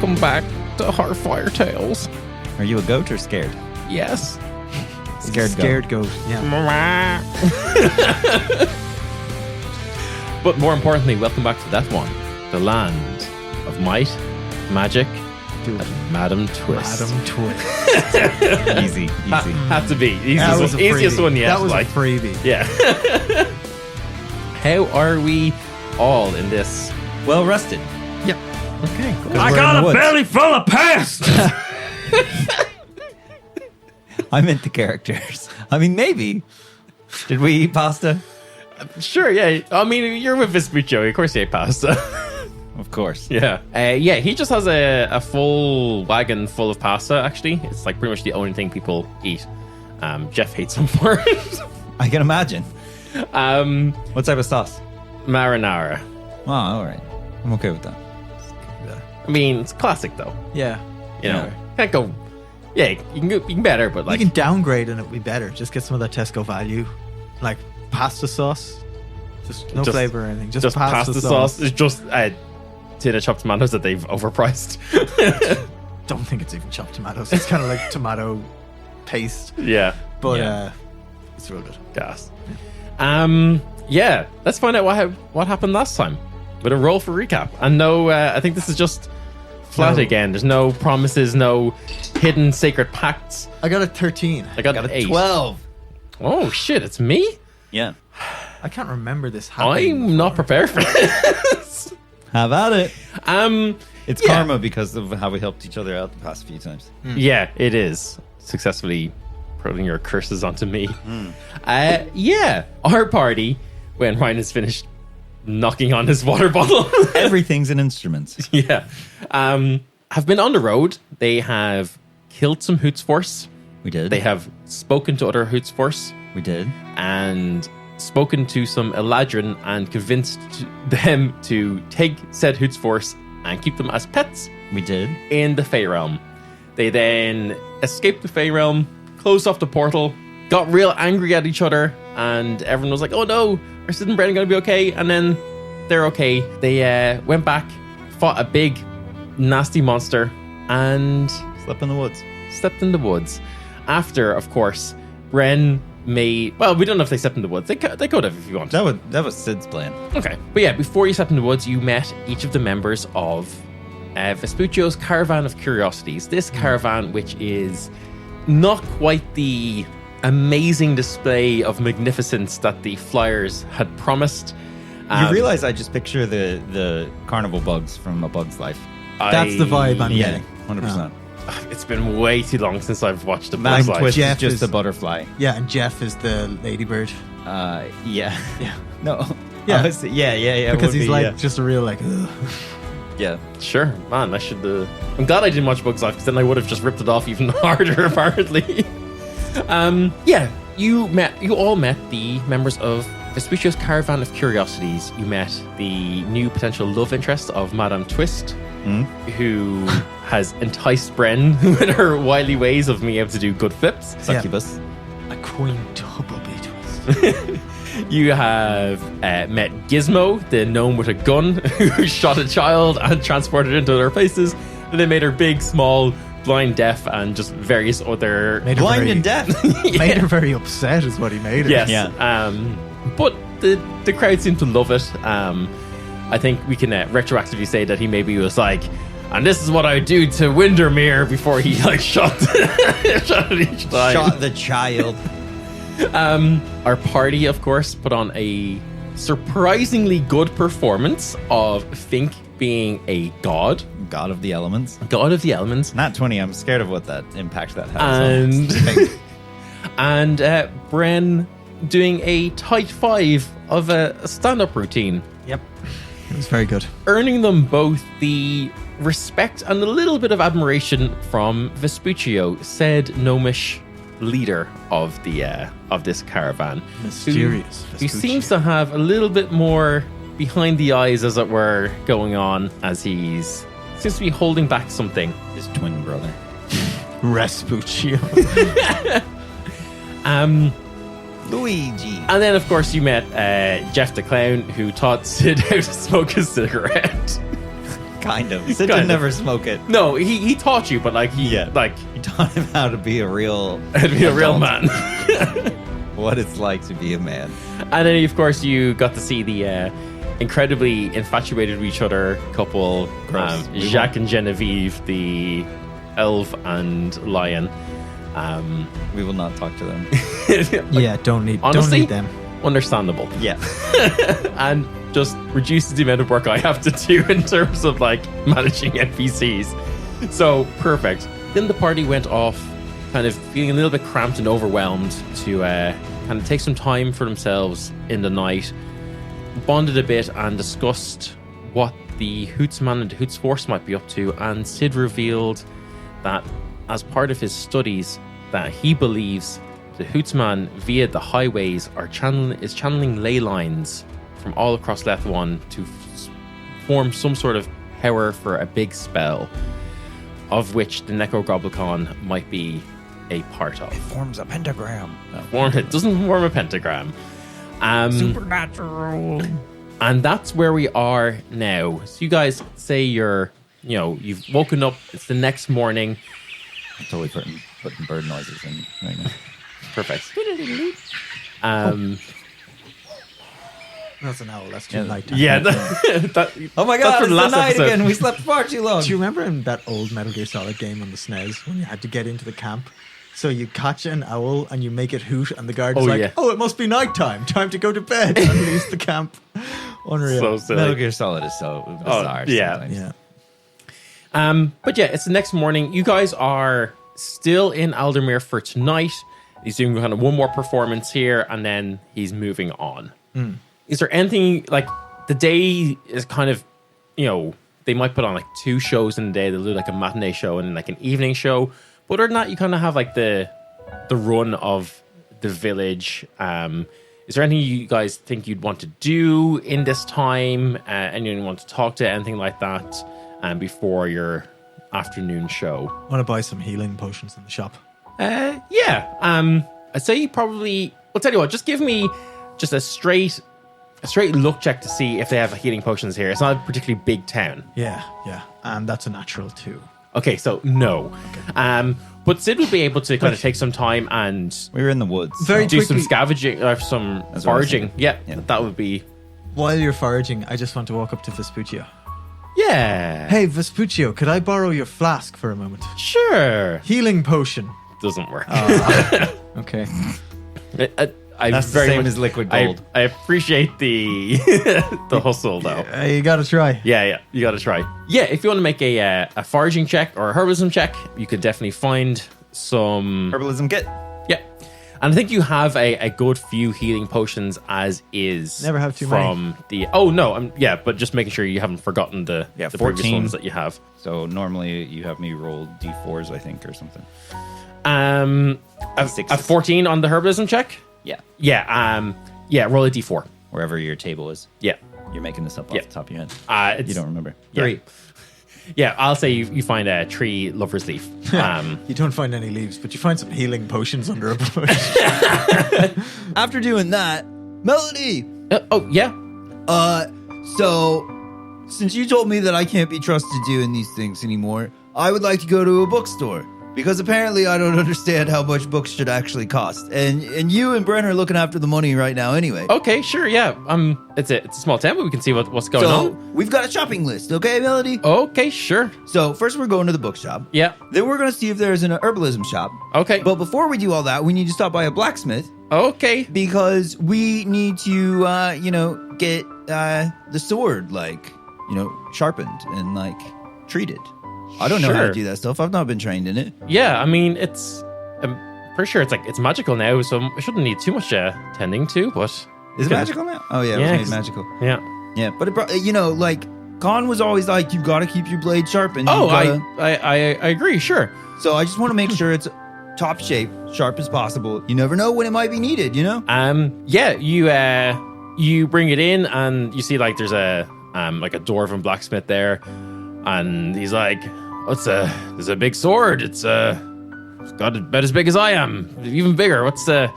welcome back to our Fairytales. Are you a goat or scared? Yes. Scared goat. Yeah. But more importantly, welcome back to that one, the land of might, magic, and Madam Twist. Madam Twist. Easy. Had to be. That was a Easiest freebie. one yet. That was a freebie. Yeah. How are we all in this? Well rested. Yep. Okay, cool. I got a belly full of past. I'm into characters. I mean, maybe. Did we eat pasta? Sure, yeah. I mean, you're with Vespuccio. Of course you ate pasta. Of course. Yeah. Yeah, he just has a full wagon full of pasta, actually. It's like pretty much the only thing people eat. Jeff hates him for it. I can imagine. What type of sauce? Marinara. Oh, all right. I'm okay with that. I mean, it's classic, though. Yeah. You know, can't go... Yeah, you can better, but like... You can downgrade and it'll be better. Just get some of that Tesco value. Like pasta sauce. Just no flavor or anything. Just pasta sauce. It's just a tin of chopped tomatoes that they've overpriced. Don't think it's even chopped tomatoes. It's kind of like tomato paste. Yeah. But it's real good. Gas. Yeah, let's find out what happened last time with a roll for recap. And no, I think this is just flat again. There's no promises, no hidden sacred pacts. I got a 13. I got an 8. 12. Oh shit, it's me? Yeah. I can't remember this happening. I'm not prepared for this. Have at it. It's Yeah. karma because of how we helped each other out the past few times. Yeah, it is. Successfully putting your curses onto me. Yeah, our party, when Ryan has finished knocking on his water bottle. Everything's an instrument. Yeah. Have been on the road. They have killed some Hoots Force. We did. They have spoken to other Hoots Force We did. and spoken to some Eladrin and convinced them to take said Hoots Force and keep them as pets We did. in the Fey Realm. They then escaped the Fey Realm, closed off the portal, got real angry at each other, and everyone was like, oh no, are Sid and Bren going to be okay? And then they're okay. They went back, fought a big, nasty monster, and Slept in the woods. slept in the woods. After, of course, Bren made... Well, we don't know if they slept in the woods. They could have if you want. That was Sid's plan. Okay. But yeah, before you slept in the woods, you met each of the members of Vespuccio's Caravan of Curiosities. This caravan, which is not quite the amazing display of magnificence that the flyers had promised. You realize I just picture the carnival bugs from A Bug's Life. That's the vibe I'm Yeah, getting. 100%. It's been way too long since I've watched a Man Bug's Life. Twist Jeff is just is- a butterfly. Yeah, and Jeff is the ladybird. Yeah. Yeah. No. Yeah. Honestly, yeah. Because would he's be, like just a real like, ugh. yeah. Sure, man, I should... I'm glad I didn't watch Bug's Life, because then I would have just ripped it off even harder, apparently. Yeah, you all met the members of Vespuccio's Caravan of Curiosities. You met the new potential love interest of Madame Twist, who has enticed Bren with her wily ways of being able to do good flips. Succubus. a quintuple twist. You have met Gizmo, the gnome with a gun, who shot a child and transported it into other places. And they made her big, small, blind, deaf, and just various other... Made her Blind very, and deaf. Made her very upset is what he made her. Yes. Yeah. But the crowd seemed to love it. I think we can retroactively say that he maybe was like, and this is what I do to Windermere before he like shot shot at each time. Shot the child. Our party, of course, put on a surprisingly good performance of Fink being a god. God of the elements. God of the elements. Not 20. I'm scared of what that impact that has. And Bren doing a tight 5 of a stand-up routine. Yep. It was very good. Earning them both the respect and a little bit of admiration from Vespuccio, said gnomish leader of the of this caravan. Mysterious Who Vespuccio. seems to have a little bit more behind the eyes, as it were, going on, as seems to be holding back something. His twin brother. Vespuccio. Luigi. And then, of course, you met Jeff the Clown, who taught Sid how to smoke a cigarette. Kind of. Sid Kind did of. never smoke it. No, he taught you, but like he taught him how to be a real real adult. man. What it's like to be a man. And then, of course, you got to see the incredibly infatuated with each other couple, Gross. Jacques and Genevieve, the elf and lion. We will not talk to them. Yeah, don't need Honestly, them. understandable. Yeah. And just reduces the amount of work I have to do in terms of like managing NPCs. So perfect. Then the party went off, kind of feeling a little bit cramped and overwhelmed, to kind of take some time for themselves in the night, bonded a bit and discussed what the Hootsman and the Hoots Force might be up to. And Sid revealed that as part of his studies, that he believes the Hootsman via the highways is channeling ley lines from all across Leth 1 to form some sort of power for a big spell, of which the Necrogoblicon might be a part of. Forms a pentagram. It doesn't form a pentagram. Supernatural. And that's where we are now. So you guys say you've woken up, it's the next morning. I'm totally putting bird noises in right now. Perfect. That's an owl. That's too nighttime. Yeah. Oh my god, it's the night again. We slept far too long. Do you remember in that old Metal Gear Solid game on the SNES when you had to get into the camp? So you catch an owl and you make it hoot, and the guard is it must be nighttime. Time to go to bed and leaves the camp. Unreal. So silly. Metal Gear Solid is so bizarre. yeah. Sometimes. Yeah. But yeah, it's the next morning. You guys are still in Aldemere for tonight. He's doing kind of one more performance here, and then he's moving on. Is there anything, like, the day is kind of, they might put on like 2 shows in the day. They'll do like a matinee show and like an evening show. But other than that, you kind of have like the run of the village. Is there anything you guys think you'd want to do in this time? Anyone you want to talk to, anything like that, before your afternoon show? I want to buy some healing potions in the shop. Yeah. I'd say you probably. I'll tell you what. Just give me just a straight look check to see if they have healing potions here. It's not a particularly big town. Yeah. That's a natural too. Okay, so no. But Sid would be able to kind of take some time and We were in the woods. Very do some quickly- scavenging or some That's what I was foraging. thinking. Yeah, Yeah. that would be. While you're foraging, I just want to walk up to Vespuccio. Yeah. Hey, Vespuccio, could I borrow your flask for a moment? Sure. Healing potion. Doesn't work. Okay. I That's the very same much- as liquid gold. I appreciate the the hustle though. You gotta try. Yeah, you got to try. Yeah, if you want to make a foraging check or a herbalism check, you could definitely find some. Herbalism kit. Yeah, and I think you have a good few healing potions as is. Never have too from the. Oh no, but just making sure you haven't forgotten the previous 14. ones that you have. So normally you have me roll d4s, I think, or something. A Sixes. 14 on the herbalism check. Yeah. Yeah. Roll a d4. Wherever your table is. Yeah. You're making this up off Yeah. the top of your head. It's You don't remember. 3. Yeah, I'll say you find a tree lover's leaf. You don't find any leaves, but you find some healing potions under a bush. After doing that, Melody, Oh yeah. so since you told me that I can't be trusted doing these things anymore, I would like to go to a bookstore. Because apparently I don't understand how much books should actually cost. And you and Bren are looking after the money right now anyway. Okay, sure, yeah. It's a small town, but we can see what's going So on. we've got a shopping list, okay, Melody? Okay, sure. So first we're going to the bookshop. Yeah. Then we're going to see if there's an herbalism shop. Okay. But before we do all that, we need to stop by a blacksmith. Okay. Because we need to, get the sword, sharpened and, treated. I don't know how Sure. to do that stuff. I've not been trained in it. Yeah, I mean I'm pretty sure it's magical now, so I shouldn't need too much tending to, but Is it Okay. magical now? Oh, yeah, Yeah, it was 'cause- made magical. yeah. Yeah, but Khan was always like, you got to keep your blade sharpened. Oh, You gotta- I agree, sure. So I just want to make sure it's top shape, sharp as possible. You never know when it might be needed, you know? Yeah, you bring it in and you see there's a dwarven blacksmith there, and he's like, there's a big sword. It's got about as big as I am, even bigger. What's a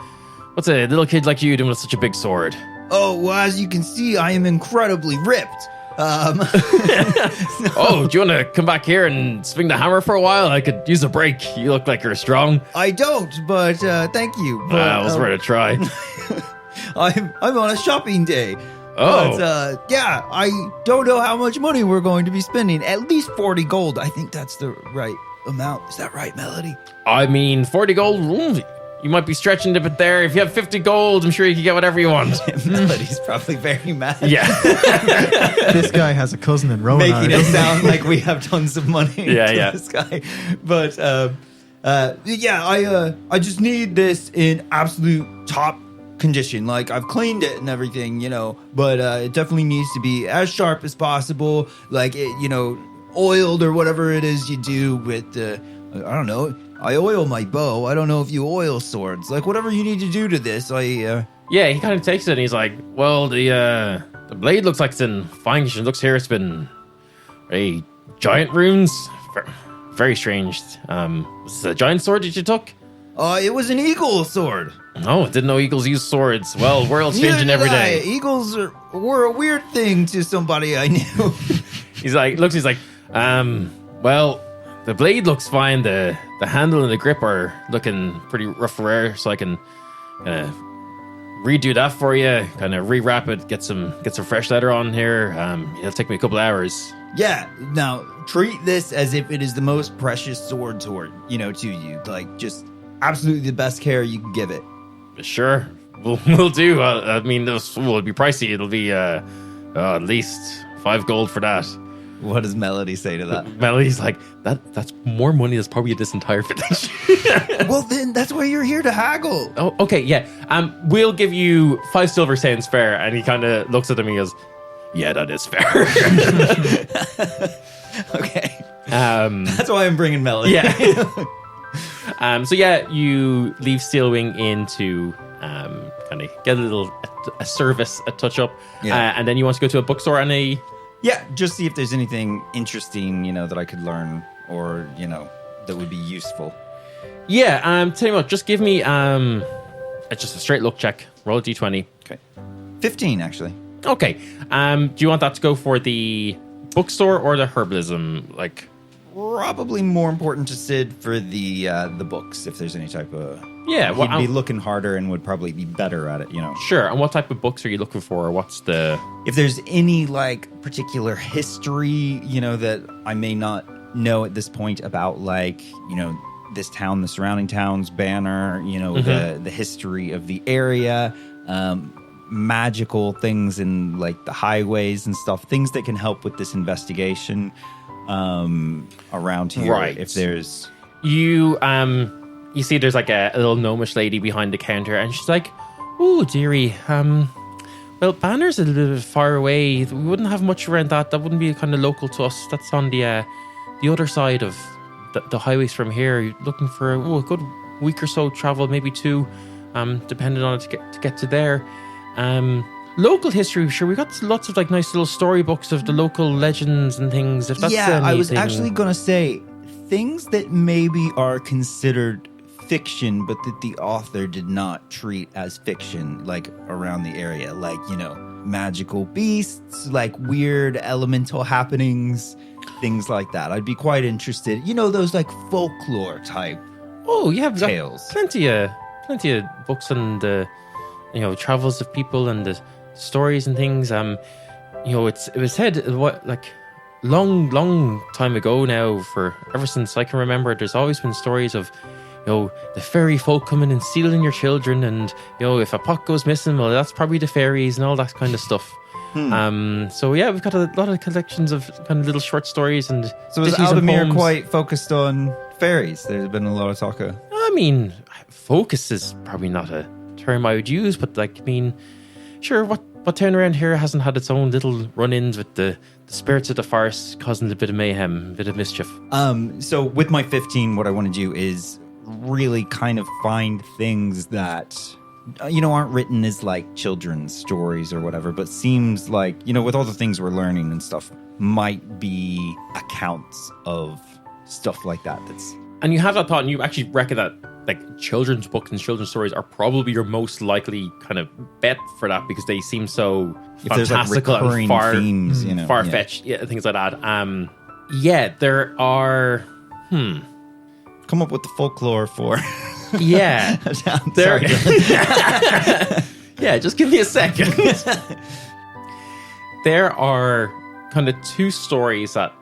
little kid like you doing with such a big sword? Oh, well, as you can see, I am incredibly ripped. Oh, do you want to come back here and swing the hammer for a while? I could use a break. You look like you're strong. I don't, but thank you. But, I was ready to try. I'm on a shopping day. Oh. But, yeah, I don't know how much money we're going to be spending. At least 40 gold. I think that's the right amount. Is that right, Melody? I mean, 40 gold. You might be stretching a bit there. If you have 50 gold, I'm sure you can get whatever you want. Melody's probably very mad. Yeah. This guy has a cousin in Rona. Making it sound like we have tons of money Yeah. this guy. But, I just need this in absolute top condition. Like, I've cleaned it and everything, but it definitely needs to be as sharp as possible. Like, it, oiled or whatever it is you do with the, I don't know. I oil my bow. I don't know if you oil swords. Like, whatever you need to do to this, Yeah, he kind of takes it and he's like, well, the blade looks like it's in fine condition. Looks here, it's been giant runes. Very strange. Was this a giant sword that you took? It was an eagle sword. Oh, didn't know eagles use swords. Well, world's changing every day. Eagles were a weird thing to somebody I knew. He's like, well, the blade looks fine. The handle and the grip are looking pretty rough rare, so I can redo that for you. Kind of rewrap it, get some fresh leather on here. It'll take me a couple hours. Yeah. Now treat this as if it is the most precious sword, to you. Like, just absolutely the best care you can give it. Sure, we'll do. I mean, it'll be pricey. It'll be at least 5 gold for that. What does Melody say to that? Melody's like, that's more money than probably this entire village. Well, then that's why you're here to haggle. Oh, okay, yeah. We'll give you 5 silver sounds fair. And he kind of looks at them and he goes, yeah, that is fair. Okay. That's why I'm bringing Melody. Yeah. So yeah, you leave Steelwing in to kind of get a service, a touch up. Yeah. And then you want to go to a bookstore and Yeah, just see if there's anything interesting, that I could learn or, that would be useful. Yeah, tell you what, just give me just a straight luck check. Roll a d20. Okay. 15, actually. Okay. Do you want that to go for the bookstore or the herbalism? Like, probably more important to Sid for the books, if there's any type of... Yeah, well, he'd be looking harder and would probably be better at it, Sure. And what type of books are you looking for? What's the... If there's any, particular history, that I may not know at this point about, this town, the surrounding towns, banner, the history of the area, magical things in, the highways and stuff, things that can help with this investigation around here. Right. If there's... You see there's a little gnomish lady behind the counter and she's like, oh, dearie, well, Banner's a little bit far away. We wouldn't have much around that. That wouldn't be kind of local to us. That's on the other side of the highways from here. You're looking for a good week or so travel, maybe 2, depending on it to get to there. Local history, sure, we got lots of nice little storybooks of the local legends and things. If that's I was anything. actually going to say things that maybe are considered fiction, but that the author did not treat as fiction, around the area, magical beasts, weird elemental happenings, things like that. I'd be quite interested. Those folklore type. Oh, yeah, we've got tales. Plenty of books on the travels of people and the stories and things. It was said long time ago now, ever since I can remember, there's always been stories of the fairy folk coming and stealing your children, and if a pot goes missing, well, that's probably the fairies and all that kind of stuff. So yeah, we've got a lot of collections of kind of little short stories and so is Aldemere quite focused on fairies? There's been a lot of talk of... I mean, focus is probably not a term I would use, but sure, what town around here hasn't had its own little run-ins with the spirits of the forest causing a bit of mayhem, a bit of mischief? So with my 15, what I want to do is really kind of find things that aren't written as children's stories or whatever, but seems with all the things we're learning and stuff, might be accounts of stuff like that. And you have that thought, and you actually reckon that like children's books and children's stories are probably your most likely kind of bet for that because they seem so If there's like fantastical recurring and themes, you know, far-fetched, things like that. There are. Come up with the folklore for. Yeah, Sorry. yeah. Just give me a second. There are kind of two stories that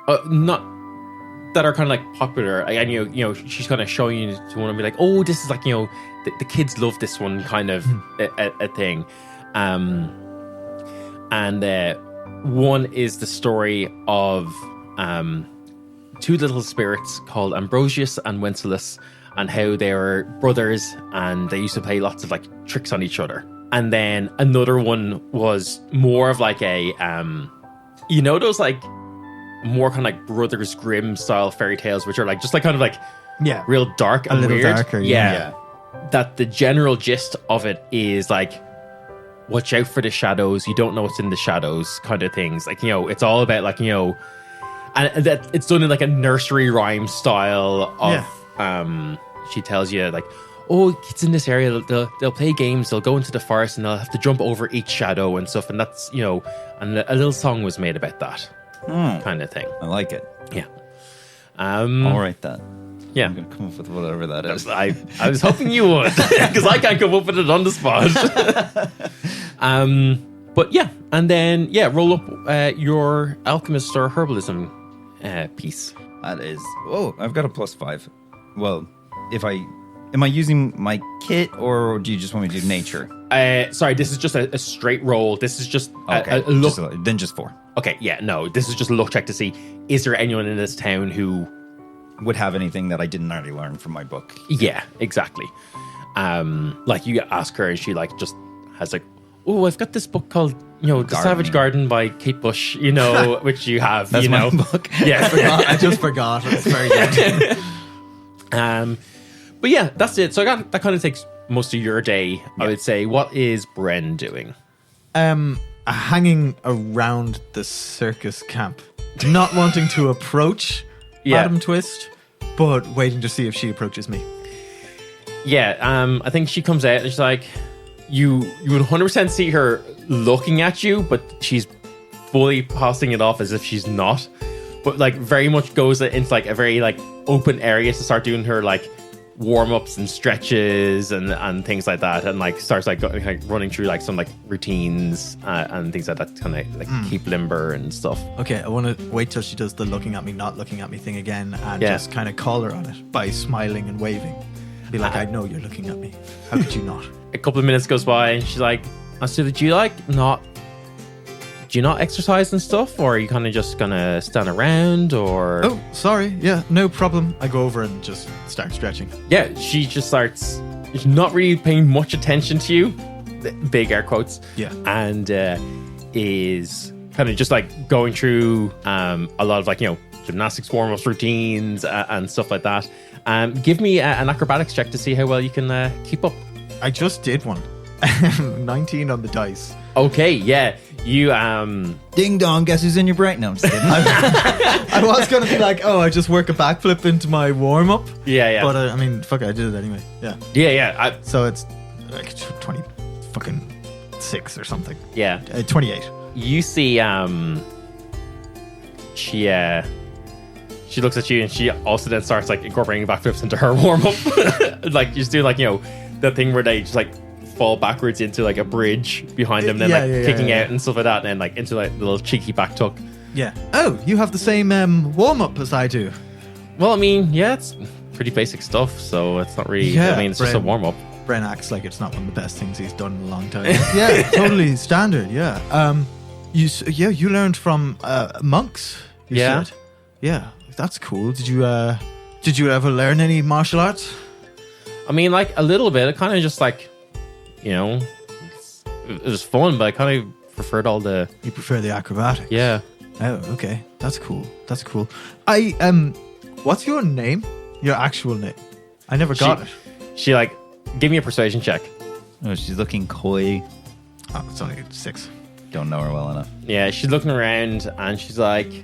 are kind of like popular, and you know, she's kind of showing you to one and be like, oh, this is like, you know, the kids love this one kind of a thing. And one is the story of two little spirits called Ambrosius and Wenceslas, and how they were brothers and they used to play lots of like tricks on each other. And then another one was more of like a you know, those like more kind of like Brothers Grimm style fairy tales, which are like just like kind of like real dark and a little weird. darker. Yeah. That the general gist of it is like, watch out for the shadows. You don't know what's in the shadows, kind of things. Like, you know, it's all about like, you know, and that it's done in like a nursery rhyme style of she tells you like, oh, kids in this area, they'll play games, they'll go into the forest and they'll have to jump over each shadow and stuff. And that's, you know, and a little song was made about that kind of thing. I like it. Yeah. I'll write that. Yeah. I'm going to come up with whatever that is. I was hoping you would, because I can't come up with it on the spot. But yeah, and then, roll up your alchemist or herbalism piece. That is. Oh, I've got a +5. Well, am I using my kit or do you just want me to do nature? Sorry, this is just a straight roll. This is just Okay, a look. then just 4. Okay, yeah, no, this is just a look check to see, is there anyone in this town who Would have anything that I didn't already learn from my book. Yeah, exactly. Like you ask her and she like just has like, oh, I've got this book called, you know, The Savage Garden by Kate Bush, you know, which you have, That's you know. my book. Yeah. I just forgot. It's very good. But yeah, that's it. So that kind of takes most of your day, I would say. What is Bren doing? Hanging around the circus camp, not wanting to approach Madam Twist, but waiting to see if she approaches me. Yeah, I think she comes out and she's like, you would 100% see her looking at you, but she's fully passing it off as if she's not. But like very much goes into like a very like open area to start doing her like warm-ups and stretches and things like that, and like starts like running through like some like routines and things like that to kind of like keep limber and stuff. Okay, I want to wait till she does the looking at me, not looking at me thing again, and just kind of call her on it by smiling and waving. Be like, I know you're looking at me. How could you not? A couple of minutes goes by and she's like, so do you not exercise and stuff, or are you kind of just gonna stand around, or? Oh, sorry. Yeah, no problem. I go over and just start stretching. Yeah, she just starts not really paying much attention to you, big air quotes. Yeah. And is kind of just like going through a lot of like, you know, gymnastics warm-ups routines and stuff like that. Give me an acrobatics check to see how well you can keep up. I just did one. 19 on the dice. Okay, yeah. You Ding dong, guess who's in your brain? No, I'm just kidding. I was going to be like, oh, I just work a backflip into my warm-up. Yeah. But I mean, fuck it, I did it anyway. Yeah. Yeah. So it's like 20 fucking 6 or something. Yeah. 28. You see she looks at you and she also then starts like incorporating backflips into her warm-up. Like she's doing like, you know, the thing where they just like fall backwards into like a bridge behind them, then kicking out and stuff like that, and then like into like the little cheeky back tuck. Yeah. Oh, you have the same warm-up as I do. Well, I mean, yeah, it's pretty basic stuff, so it's not really, I mean, it's just a warm-up. Bren acts like it's not one of the best things he's done in a long time. Yeah, totally standard, yeah. You learned from monks, you said? Yeah, that's cool. Did you ever learn any martial arts? I mean, like a little bit. It kind of just like, you know, it was fun, but I kind of preferred all the... You prefer the acrobatics? Yeah. Oh, okay. That's cool. What's your name? Your actual name? I never got it. She like, give me a persuasion check. Oh, she's looking coy. Oh, it's only 6. Don't know her well enough. Yeah, she's looking around and she's like,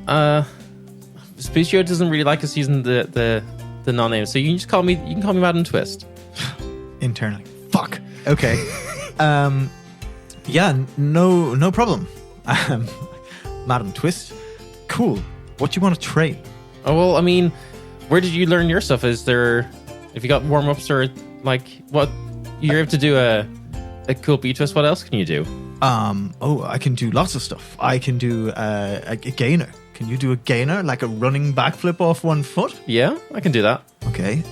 Vespuccio doesn't really like us using the the non-name. So you can just call me. You can call me Madam Twist. Internally. Fuck. Okay. Yeah, no problem. Madam Twist. Cool. What do you want to trade? Oh well, I mean, where did you learn your stuff? Is there, if you got warm-ups or like what you're able to do a cool B twist? What else can you do? I can do lots of stuff. I can do a gainer. Can you do a gainer, like a running backflip off 1 foot? Yeah, I can do that. Okay.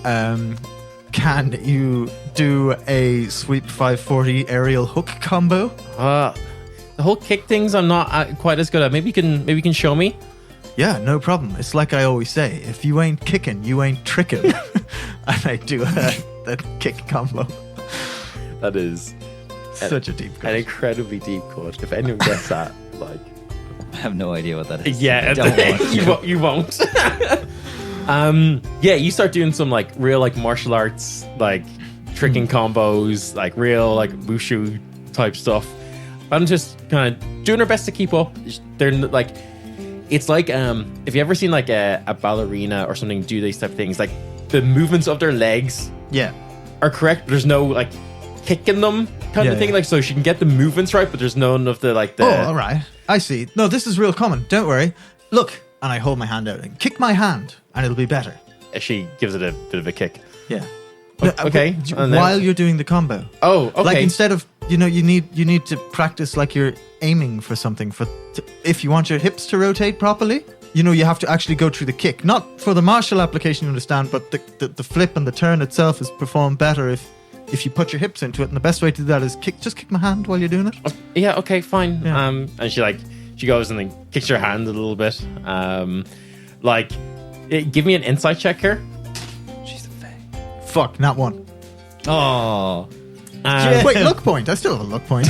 Can you do a sweep 540 aerial hook combo? The whole kick things, I'm not quite as good at. Maybe you can show me. Yeah, no problem. It's like I always say, if you ain't kicking, you ain't tricking. And I do that kick combo. That is Such a deep cut. an incredibly deep cut. If anyone gets that, like, I have no idea what that is. yeah, I don't want to. you won't. Yeah, you start doing some like real like martial arts, like tricking combos, like real like wushu type stuff. I'm just kind of doing her best to keep up. They're like, it's like if you ever seen like a ballerina or something do these type of things, like the movements of their legs Yeah. are correct, but there's no like kicking them kind Yeah, of thing. yeah. Like, so she can get the movements right, but there's none of the like the. Oh, all right. I see. No, this is real common. Don't worry. Look, and I hold my hand out and kick my hand, and it'll be better. She gives it a bit of a kick. Yeah. Okay. but And then- while you're doing the combo. Oh, okay. Like instead of you need to practice like you're aiming for something if you want your hips to rotate properly. You have to actually go through the kick, not for the martial application, you understand, but the flip and the turn itself is performed better if you put your hips into it. And the best way to do that is kick my hand while you're doing it. Yeah. Okay. Fine. Yeah. And she goes and then kicks your hand a little bit. Give me an insight check here. She's a fae. Fuck, not one. Oh. Wait, luck point. I still have a luck point.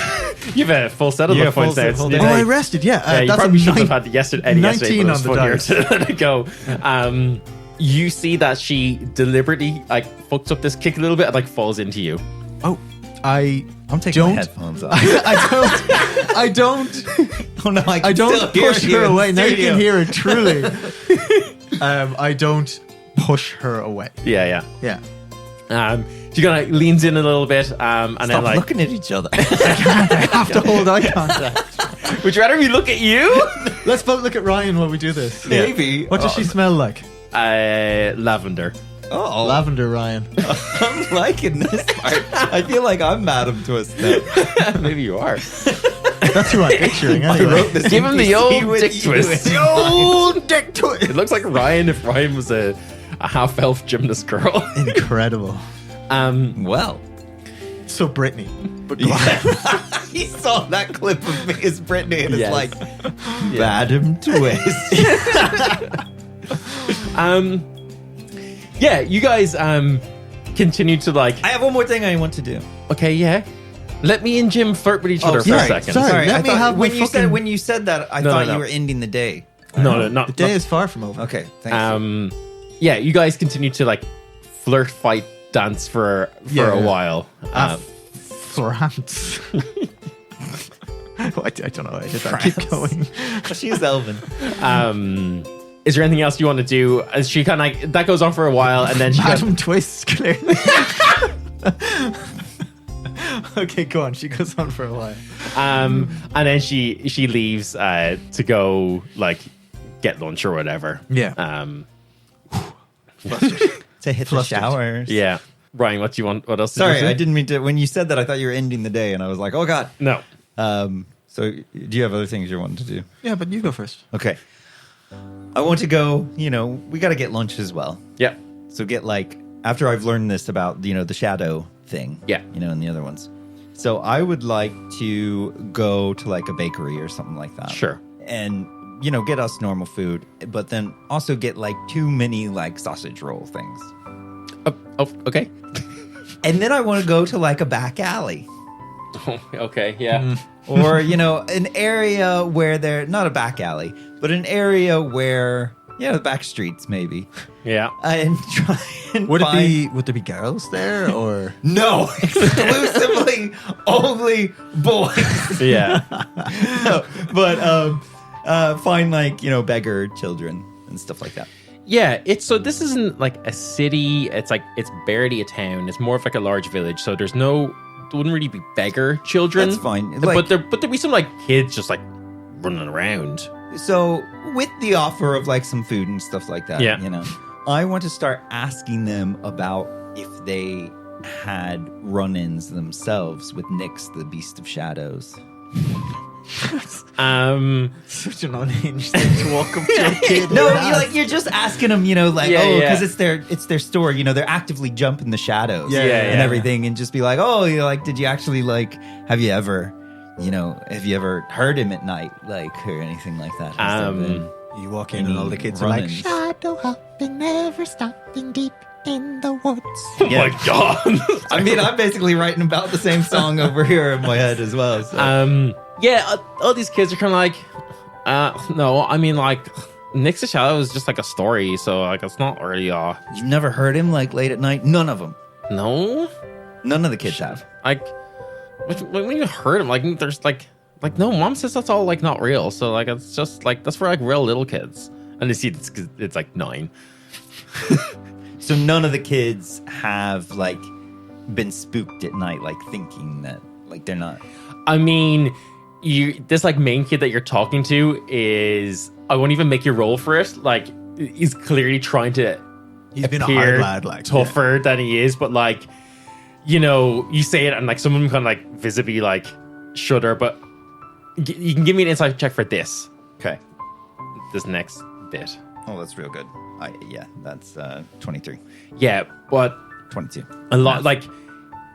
You have a full set of Yeah, luck points full there. set, full It's- set. Oh, I rested. Yeah, yeah, you that's probably a should have nine- had yesterday, yesterday, 19 but on it's the funnier dice. to let it go. You see that she deliberately like fucks up this kick a little bit and like falls into you. Oh, I'm taking my don't. headphones off. I don't. Oh no, I don't push her away. Now you can hear it truly. I don't push her away. Yeah. Yeah. She kind of leans in a little bit, and then Stop like, looking at each other. I have to hold eye contact. would you rather me look at you? Let's both look at Ryan while we do this. Maybe. What does she smell like? Lavender. Oh, Lavender, Ryan. I'm liking this part. I feel like I'm Madam Twist now. Maybe you are. That's who I'm picturing. I Anyway. wrote this. Give him the NPC old with dick you twist. in old dick twist. It looks like Ryan if Ryan was a half-elf gymnast girl. Incredible. Well, So Brittany, but he saw that clip of me as Brittany, and Yes. it's like Madam Twist. Yeah, you guys continue to like. I have one more thing I want to do. Okay, yeah. Let me and Jim flirt with each other for a sorry, second. sorry. Let I me thought- have my when you said that, I No, thought no. you were ending the day. No, not the day is far from over. Okay, thank you. Yeah, you guys continue to like flirt, fight, dance for Yeah. a while. France. I don't know. I did that. Keep going. She's Elvin. Is there anything else you want to do? As she kind of like, that goes on for a while, and then she goes, Madam Twist, clearly. Okay, go on. She goes on for a while. and then she leaves to go like get lunch or whatever. Yeah. To hit the Flustered. showers. Yeah. Ryan, what do you want? What else? Sorry, did you I say? didn't mean to. When you said that, I thought you were ending the day, and I was like, oh god. No. So do you have other things you're wanting to do? Yeah, but you go first. Okay. I want to go, we got to get lunch as well. Yeah. So get like, after I've learned this about, the shadow thing. Yeah. And the other ones. So I would like to go to like a bakery or something like that. Sure. And, get us normal food, but then also get like 2 mini like sausage roll things. Okay. And then I want to go to like a back alley. Okay. Yeah. Or, an area where they're not a back alley, but an area where, the back streets maybe. Yeah. And try and Would find... there be girls there or? No, exclusively only boys. Yeah. No, but find like, beggar children and stuff like that. Yeah, this isn't like a city. It's barely a town. It's more of like a large village. So there wouldn't really be beggar children. That's fine. But there'd be some like kids just like running around. So with the offer of like some food and stuff like that, Yeah. you know, I want to start asking them about if they had run-ins themselves with Nyx, the Beast of Shadows. Such an unhinged thing to walk up to a kid. No, and you're just asking them, you know, like, Yeah, because yeah. it's their story, you know, they're actively jumping the shadows Yeah, and yeah. everything, and just be like, oh, you know, like, did you actually like, have you ever heard him at night, like, or anything like that? Has there been You walk in and any all the kids are like, run-ins? shadow hopping, never stopping deep in the woods. Oh my god. I mean, I'm basically writing about the same song over here in my head as well. So. Yeah, all these kids are kind of like, no, I mean, like, Nyx the Shadow is just like a story, so like it's not really You've never heard him like late at night? None of them. no, None of the kids have. like when you heard him, like there's like no, mom says that's all like not real, so like it's just like that's for like real little kids, and they see it's like 9. So none of the kids have like been spooked at night, like thinking that like they're not. I mean, this like main kid that you're talking to is, I won't even make you roll for it. Like, he's clearly trying to He's been a appear hard lad, like tougher than he is, but like, you know, you say it and like some of them kind of like visibly like shudder. But you can give me an insight check for this next bit. Oh, that's real good. That's 23, Yeah, but 22. a lot like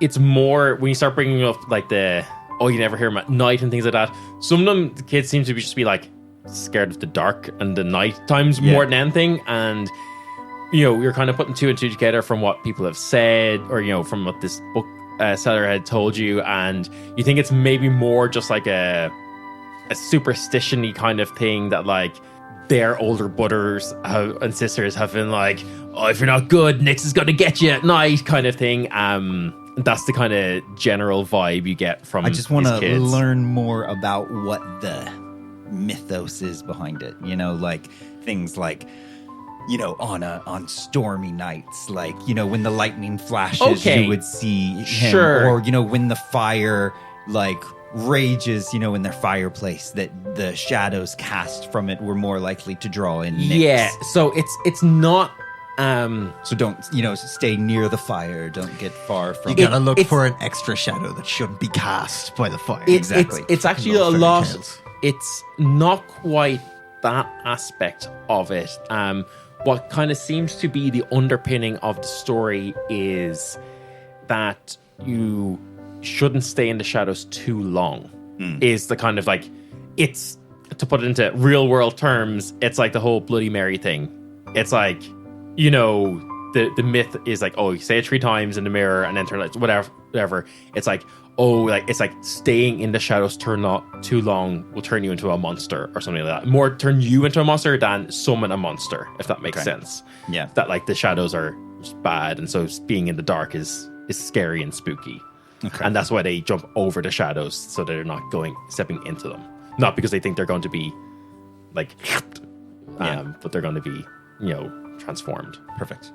it's more when you start bringing up like you never hear him at night and things like that. Some of them, the kids seem to be like scared of the dark and the night times more than anything. And you know, you're kind of putting 2 and 2 together from what people have said, or you know, from what this book seller had told you, and you think it's maybe more just like a superstition-y kind of thing that like their older brothers and sisters have been like, oh, if you're not good, Nyx is gonna get you at night, kind of thing. That's the kind of general vibe you get from. I just want to kids. learn more about what the mythos is behind it. You know, like things like, you know, on stormy nights, like, you know, when the lightning flashes, Okay. you would see him, Sure. or you know, when the fire like rages, you know, in their fireplace, that the shadows cast from it were more likely to draw in Nyx. Yeah, so it's not. So don't, you know, stay near the fire. Don't get far from You gotta look it's- for an extra shadow that shouldn't be cast by the fire. Exactly. It's actually Love a lot. fairytales. It's not quite that aspect of it. What kind of seems to be the underpinning of the story is that you shouldn't stay in the shadows too long. Is the kind of like, it's, to put it into real world terms, it's like the whole Bloody Mary thing. It's like, you know, the myth is like, oh, you say it 3 times in the mirror and then turn like whatever. It's like, oh, like it's like staying in the shadows too long will turn you into a monster or something like that. More turn you into a monster than summon a monster, if that makes sense. Yeah. That like the shadows are just bad, and so being in the dark is scary and spooky. Okay. And that's why they jump over the shadows, so they're not stepping into them. Not because they think they're going to be like, but they're going to be, you know, transformed. Perfect.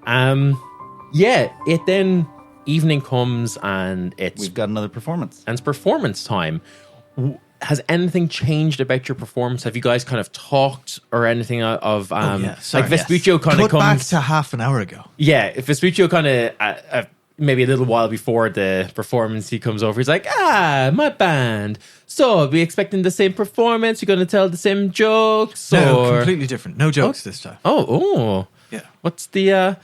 Yeah, it then evening comes and We've got another performance. it's performance time. Has anything changed about your performance? Have you guys kind of talked or anything of Sorry, like Vespuccio kind of Cut back comes to half an hour ago. Yeah, if Vespuccio kind of maybe a little while before the performance, he comes over. He's like, my band. So, are we expecting the same performance? You're going to tell the same jokes? No, or... completely different. No jokes this time. Oh. Yeah. What's the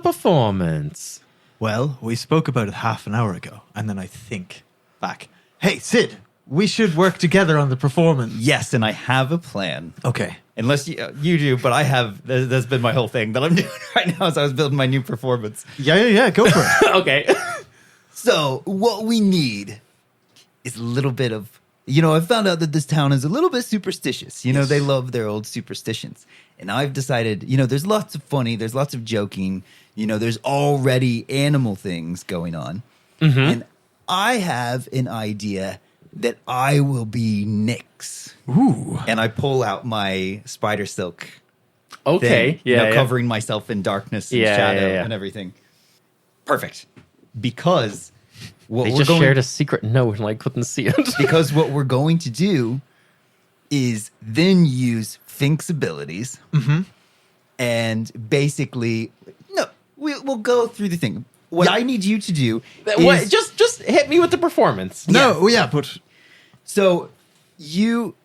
performance? Well, we spoke about it half an hour ago, and then I think back. Hey, Sid, we should work together on the performance. Yes, and I have a plan. Okay. Unless you do, but I have. That's been my whole thing that I'm doing right now as I was building my new performance. Yeah. Go for it. Okay. So what we need is a little bit of, you know, I found out that this town is a little bit superstitious. You know, they love their old superstitions. And I've decided, you know, there's lots of funny, there's lots of joking, you know, there's already animal things going on. Mm-hmm. And I have an idea that I will be Nyx. Ooh. And I pull out my spider silk Okay, thing, yeah, yeah. covering myself in darkness and Yeah, shadow yeah, yeah. and everything. Perfect. Because what They we're just going shared a secret note and I couldn't see it. because what we're going to do is then use Fink's abilities and basically we'll go through the thing. What I need you to do What, is just hit me with the performance. No, yeah, but so you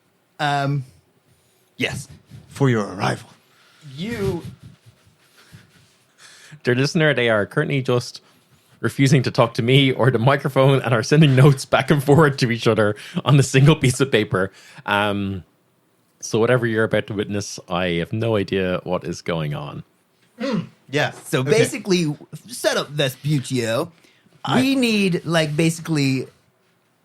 yes, for your arrival. you Dear listener, they are currently just refusing to talk to me or the microphone and are sending notes back and forward to each other on a single piece of paper. So whatever you're about to witness, I have no idea what is going on. Yeah. So basically, set up Vespuccio. We need like basically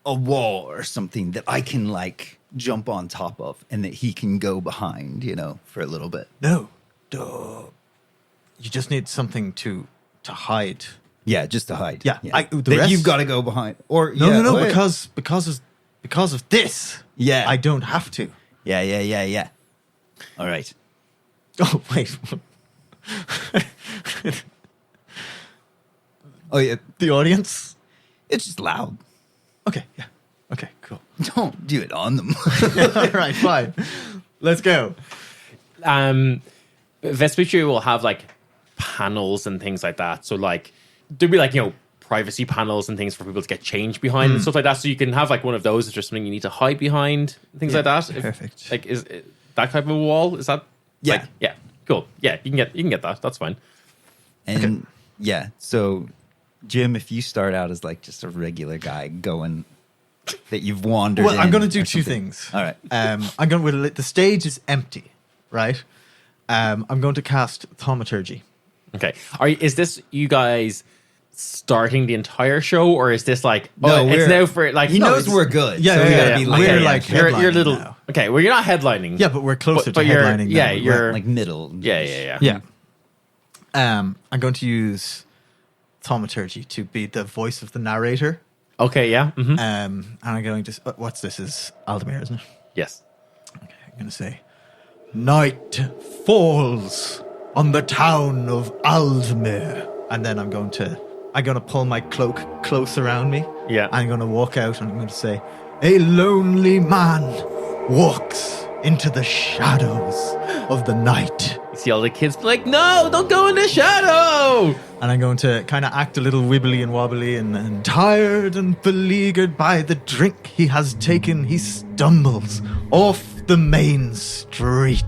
a wall or something that I can like jump on top of and that he can go behind, for a little bit. No. Duh. You just need something to hide. Yeah, just to hide. Yeah, the that rest- you've got to go behind. Or No, wait. because of this. Yeah. I don't have to. Yeah. All right. Oh wait. Oh yeah, The audience? it's just loud. Okay, yeah. Okay, cool. Don't do it on them. All right, fine. Let's go. Vespuccio will have like panels and things like that. So like there'll be like, privacy panels and things for people to get change behind and stuff like that. So you can have like one of those if there's something you need to hide behind, things like that. perfect. Like is that type of a wall? Is that Yeah. like, yeah, cool. Yeah, you can get that. That's fine. And yeah, so Jim, if you start out as like just a regular guy going that you've wandered. Well, I'm in going to do or two something. things. All right. I'm going to the stage is empty, right? I'm going to cast thaumaturgy. Okay. Is this you guys starting the entire show, or is this like No, it's now for like he knows we're good. Yeah, so we yeah, gotta yeah. be We're like, like you're headlining little now. okay. Well, you're not headlining. Yeah, but we're closer But to you're- headlining. yeah, now. you're- like middle. Yeah. Yeah. I'm going to use thaumaturgy to be the voice of the narrator. Okay. Yeah. Mhm. And I'm going to. What's this? Is Aldemere, isn't it? Yes. Okay, I'm going to say, night falls on the town of Aldemere, and then I'm going to pull my cloak close around me. Yeah. I'm going to walk out, and I'm going to say, a lonely man walks into the shadows of the night. You see all the kids be like, no, don't go in the shadow. And I'm going to kind of act a little wibbly and wobbly and tired and beleaguered by the drink he has taken, he stumbles off the main street.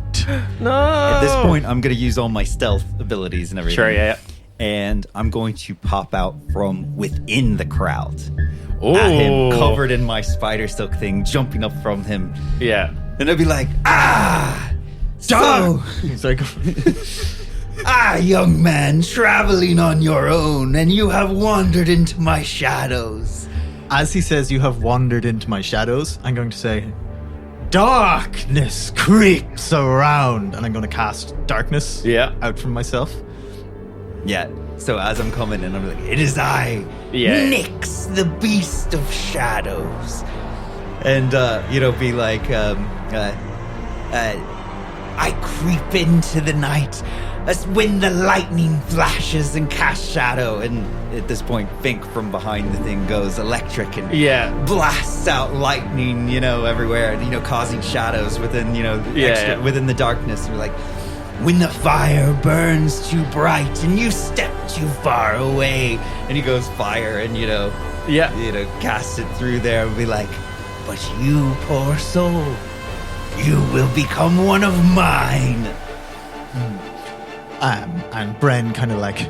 No. At this point, I'm going to use all my stealth abilities and everything. Sure. Yeah. And I'm going to pop out from within the crowd. Oh. At him, covered in my spider silk thing, jumping up from him. Yeah. And I'll be like, so, He's like, young man, traveling on your own, and you have wandered into my shadows. as he says, you have wandered into my shadows, I'm going to say, darkness creeps around. And I'm going to cast darkness out from myself. Yeah. So as I'm coming in, I'm like, it is I, Yeah. Nyx, the beast of shadows. And, be like, I creep into the night as when the lightning flashes and casts shadow. And at this point, Fink from behind the thing goes electric and Yeah. blasts out lightning, everywhere, and, causing shadows within, within the darkness. And we're like, when the fire burns too bright and you step too far away. And he goes fire and, cast it through there and be like, but you, poor soul, you will become one of mine. And Bren kind of like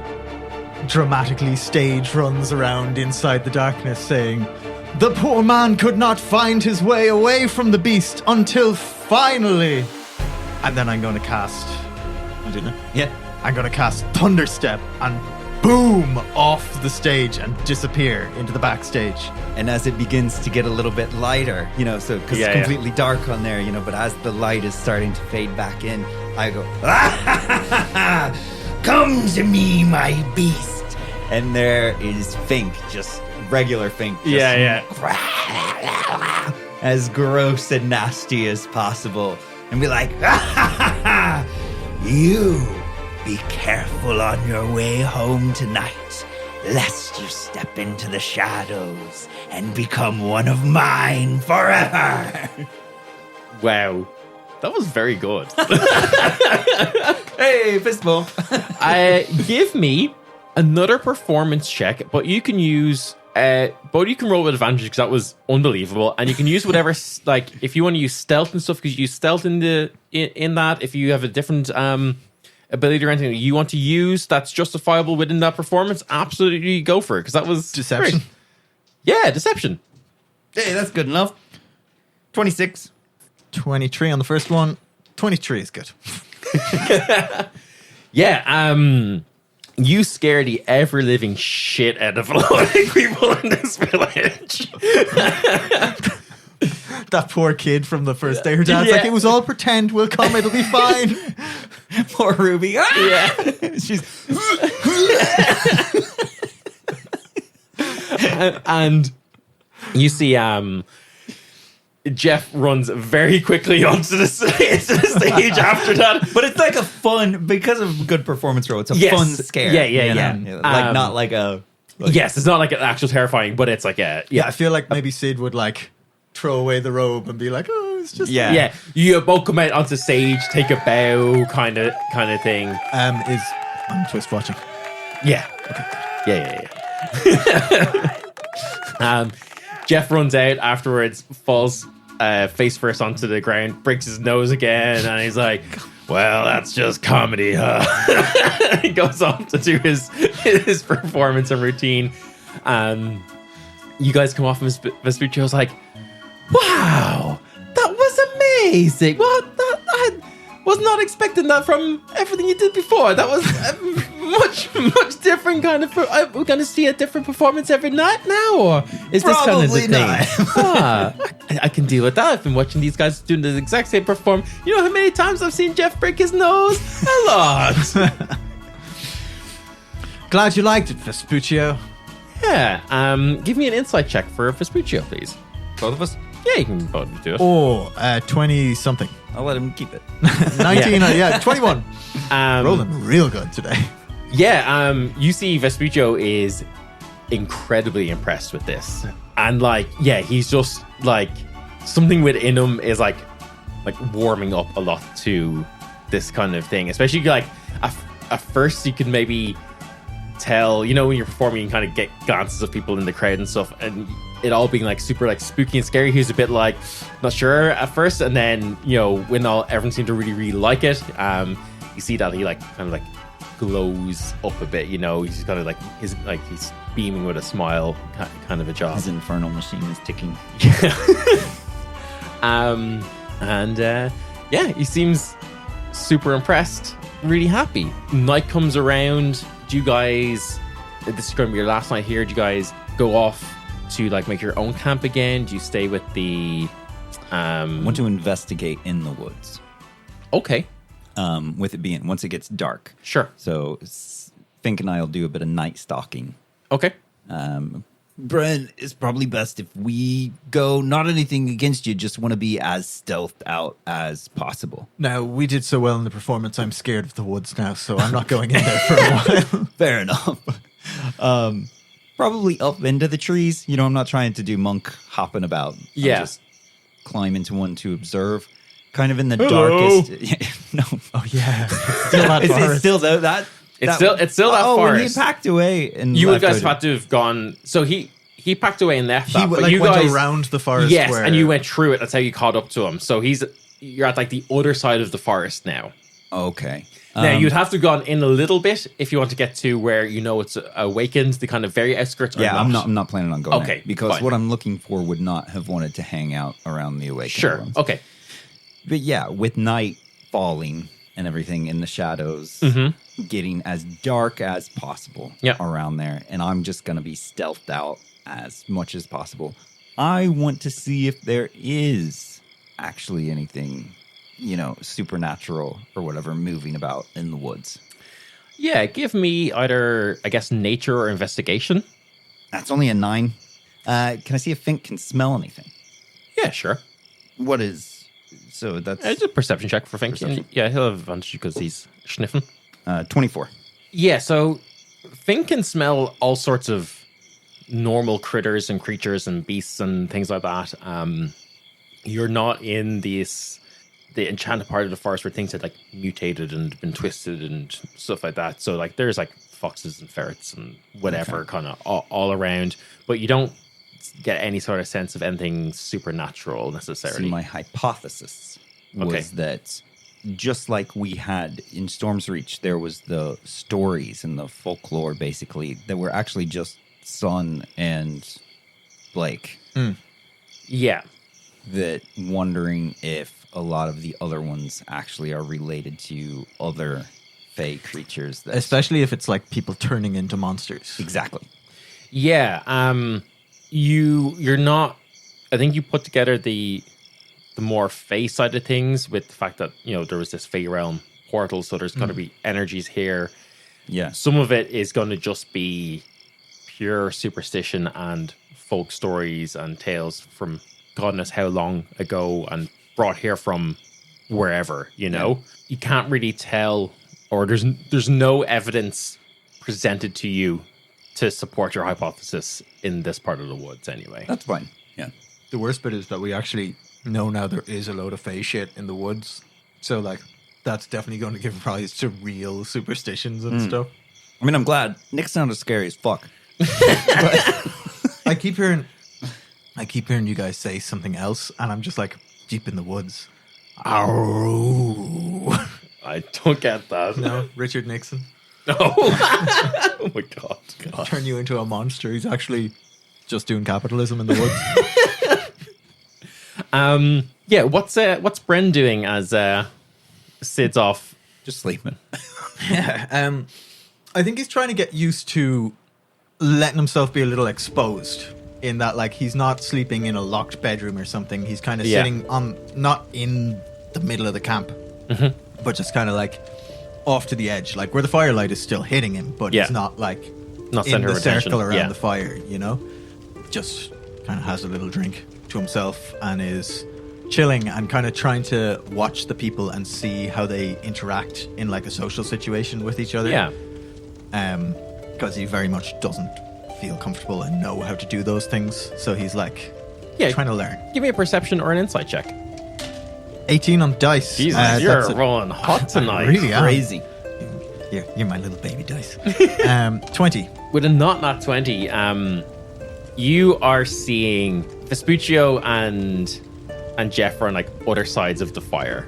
dramatically stage runs around inside the darkness saying, the poor man could not find his way away from the beast until finally. And then I'm going to cast, I don't know. Yeah. I'm going to cast Thunderstep and boom off the stage and disappear into the backstage. And as it begins to get a little bit lighter, because it's completely dark on there, but as the light is starting to fade back in, I go, come to me, my beast. And there is Fink, just regular Fink. Just as gross and nasty as possible. And be like, You be careful on your way home tonight, lest you step into the shadows and become one of mine forever. Wow. That was very good. Hey, fist bump. Give me another performance check, but you can use... but you can roll with advantage because that was unbelievable, and you can use whatever like if you want to use stealth and stuff, because you use stealth in that. If you have a different ability or anything that you want to use that's justifiable within that performance, absolutely go for it, because that was Deception. great. Yeah, deception. Hey, that's good enough. 26. 23 on the first one. 23 is good. Yeah, you scare the ever-living shit out of a lot of people in this village. That poor kid from the first day. Her dad's Yeah. like, it was all pretend. We'll come. It'll be fine. Poor Ruby. Ah! Yeah. She's And you see Jeff runs very quickly onto the stage after that. But it's like a fun, because of good performance roll, it's a Yes. fun scare. Yeah, yeah, you know? yeah. Like not like a... Like, Yes, it's not like an actual terrifying, but it's like a... Yeah, I feel like maybe Sid would like throw away the robe and be like, oh, it's just... Yeah. Yeah, you both come out onto stage, take a bow, kind of thing. I'm twist watching. Yeah. Okay. Yeah. Jeff runs out afterwards, falls face first onto the ground, breaks his nose again, and he's like, well, that's just comedy, huh? He goes off to do his performance and routine. You guys come off, and Vespuccio's like, wow, that was amazing. Well, I was not expecting that from everything you did before. That was much different kind of... We're going to see a different performance every night now, or is this kind of the Probably not. thing? I can deal with that. I've been watching these guys doing the exact same perform. You know how many times I've seen Jeff break his nose? A lot. Glad you liked it, Vespuccio. Yeah. Give me an insight check for Vespuccio, please. Both of us? Yeah, you can both do it. Oh, 20-something. I'll let him keep it. 19, yeah, 21. Rolling real good today. Yeah, you see Vespuccio is incredibly impressed with this. And like, yeah, he's just like, something within him is like warming up a lot to this kind of thing. Especially like, at first you could maybe tell, you know, when you're performing, you kind of get glances of people in the crowd and stuff, and it all being like super like spooky and scary. He was a bit like not sure at first, and then, you know, when everyone seemed to really like it, you see that he like kind of like glows up a bit, you know. He's kind of like he's beaming with a smile, kind of a job. His infernal machine is ticking. Yeah, he seems super impressed, really happy. Night comes around. Do you guys, this is going to be your last night here, do you guys go off to like make your own camp again? Do you stay with the Want to investigate in the woods. Okay. With it being once it gets dark. Sure. So Fink and I will do a bit of night stalking. Okay. Bren, it's probably best if we go, not anything against you, just want to be as stealthed out as possible. Now, we did so well in the performance, I'm scared of the woods now, so I'm not going in there for a while. Fair enough. Probably up into the trees. You know, I'm not trying to do monk hopping about. Yeah. I'll just climb into one to observe. Kind of in the Hello. darkest. No. Oh, yeah. Still that It's forest. still that. It's still that oh, forest. when he packed away and You left guys out- had to have gone. So he packed away and left. He That, but like, you went guys around the forest. yes, where, and you went through it. That's how you caught up to him. So you're at like the other side of the forest now. Okay. Now you'd have to go on in a little bit if you want to get to where you know it's awakened, the kind of very outskirts. Yeah, or I'm not planning on going Okay, there because fine. what I'm looking for would not have wanted to hang out around the awakened Sure. ones. Okay. But yeah, with night falling and everything in the shadows, getting as dark as possible Yep. around there, and I'm just going to be stealthed out as much as possible. I want to see if there is actually anything, you know, supernatural or whatever moving about in the woods. Yeah, give me either, I guess, nature or investigation. That's only a 9. Can I see if Fink can smell anything? Yeah, sure. What is So that's It's a perception check for Fink. And yeah, he'll have advantage because he's sniffing. 24. Yeah, so Fink can smell all sorts of normal critters and creatures and beasts and things like that. You're not in the enchanted part of the forest where things had like mutated and been twisted and stuff like that. So like there's like foxes and ferrets and whatever kind of all around, but you don't get any sort of sense of anything supernatural necessarily. See, my hypothesis was that just like we had in Storm's Reach, there was the stories and the folklore basically that were actually just Sun and Blake. Yeah. That wondering if a lot of the other ones actually are related to other fey creatures. Especially if it's like people turning into monsters. Exactly. Yeah. You're not. I think you put together the more fey side of things with the fact that there was this fey realm portal, so there's going to be energies here. Yeah. Some of it is going to just be pure superstition and folk stories and tales from God knows how long ago and brought here from wherever. You can't really tell, or there's no evidence presented to you to support your hypothesis in this part of the woods anyway. That's fine. Yeah. The worst bit is that we actually know now there is a load of fey shit in the woods. So, like, that's definitely going to give rise to real superstitions and stuff. I mean, I'm glad. Nick sounded scary as fuck. I keep hearing you guys say something else, and I'm just like, deep in the woods. Ow. I don't get that. No, Richard Nixon. Oh my God. Turn you into a monster. He's actually just doing capitalism in the woods. Yeah, what's Bren doing as Sid's off? Just sleeping. I think he's trying to get used to letting himself be a little exposed in that, like, he's not sleeping in a locked bedroom or something. He's kind of sitting on, not in the middle of the camp, but just kind of like off to the edge, like where the firelight is still hitting him, but he's not like not in the attention. circle around the fire, just kind of has a little drink to himself and is chilling and kind of trying to watch the people and see how they interact in like a social situation with each other. Because he very much doesn't feel comfortable and know how to do those things, so he's like trying to learn. Give me a perception or an insight check. 18 on dice. Jesus, you're rolling hot tonight. I really am. Crazy. You're my little baby dice. 20. With a not 20, you are seeing Vespuccio and Jeff are on like other sides of the fire.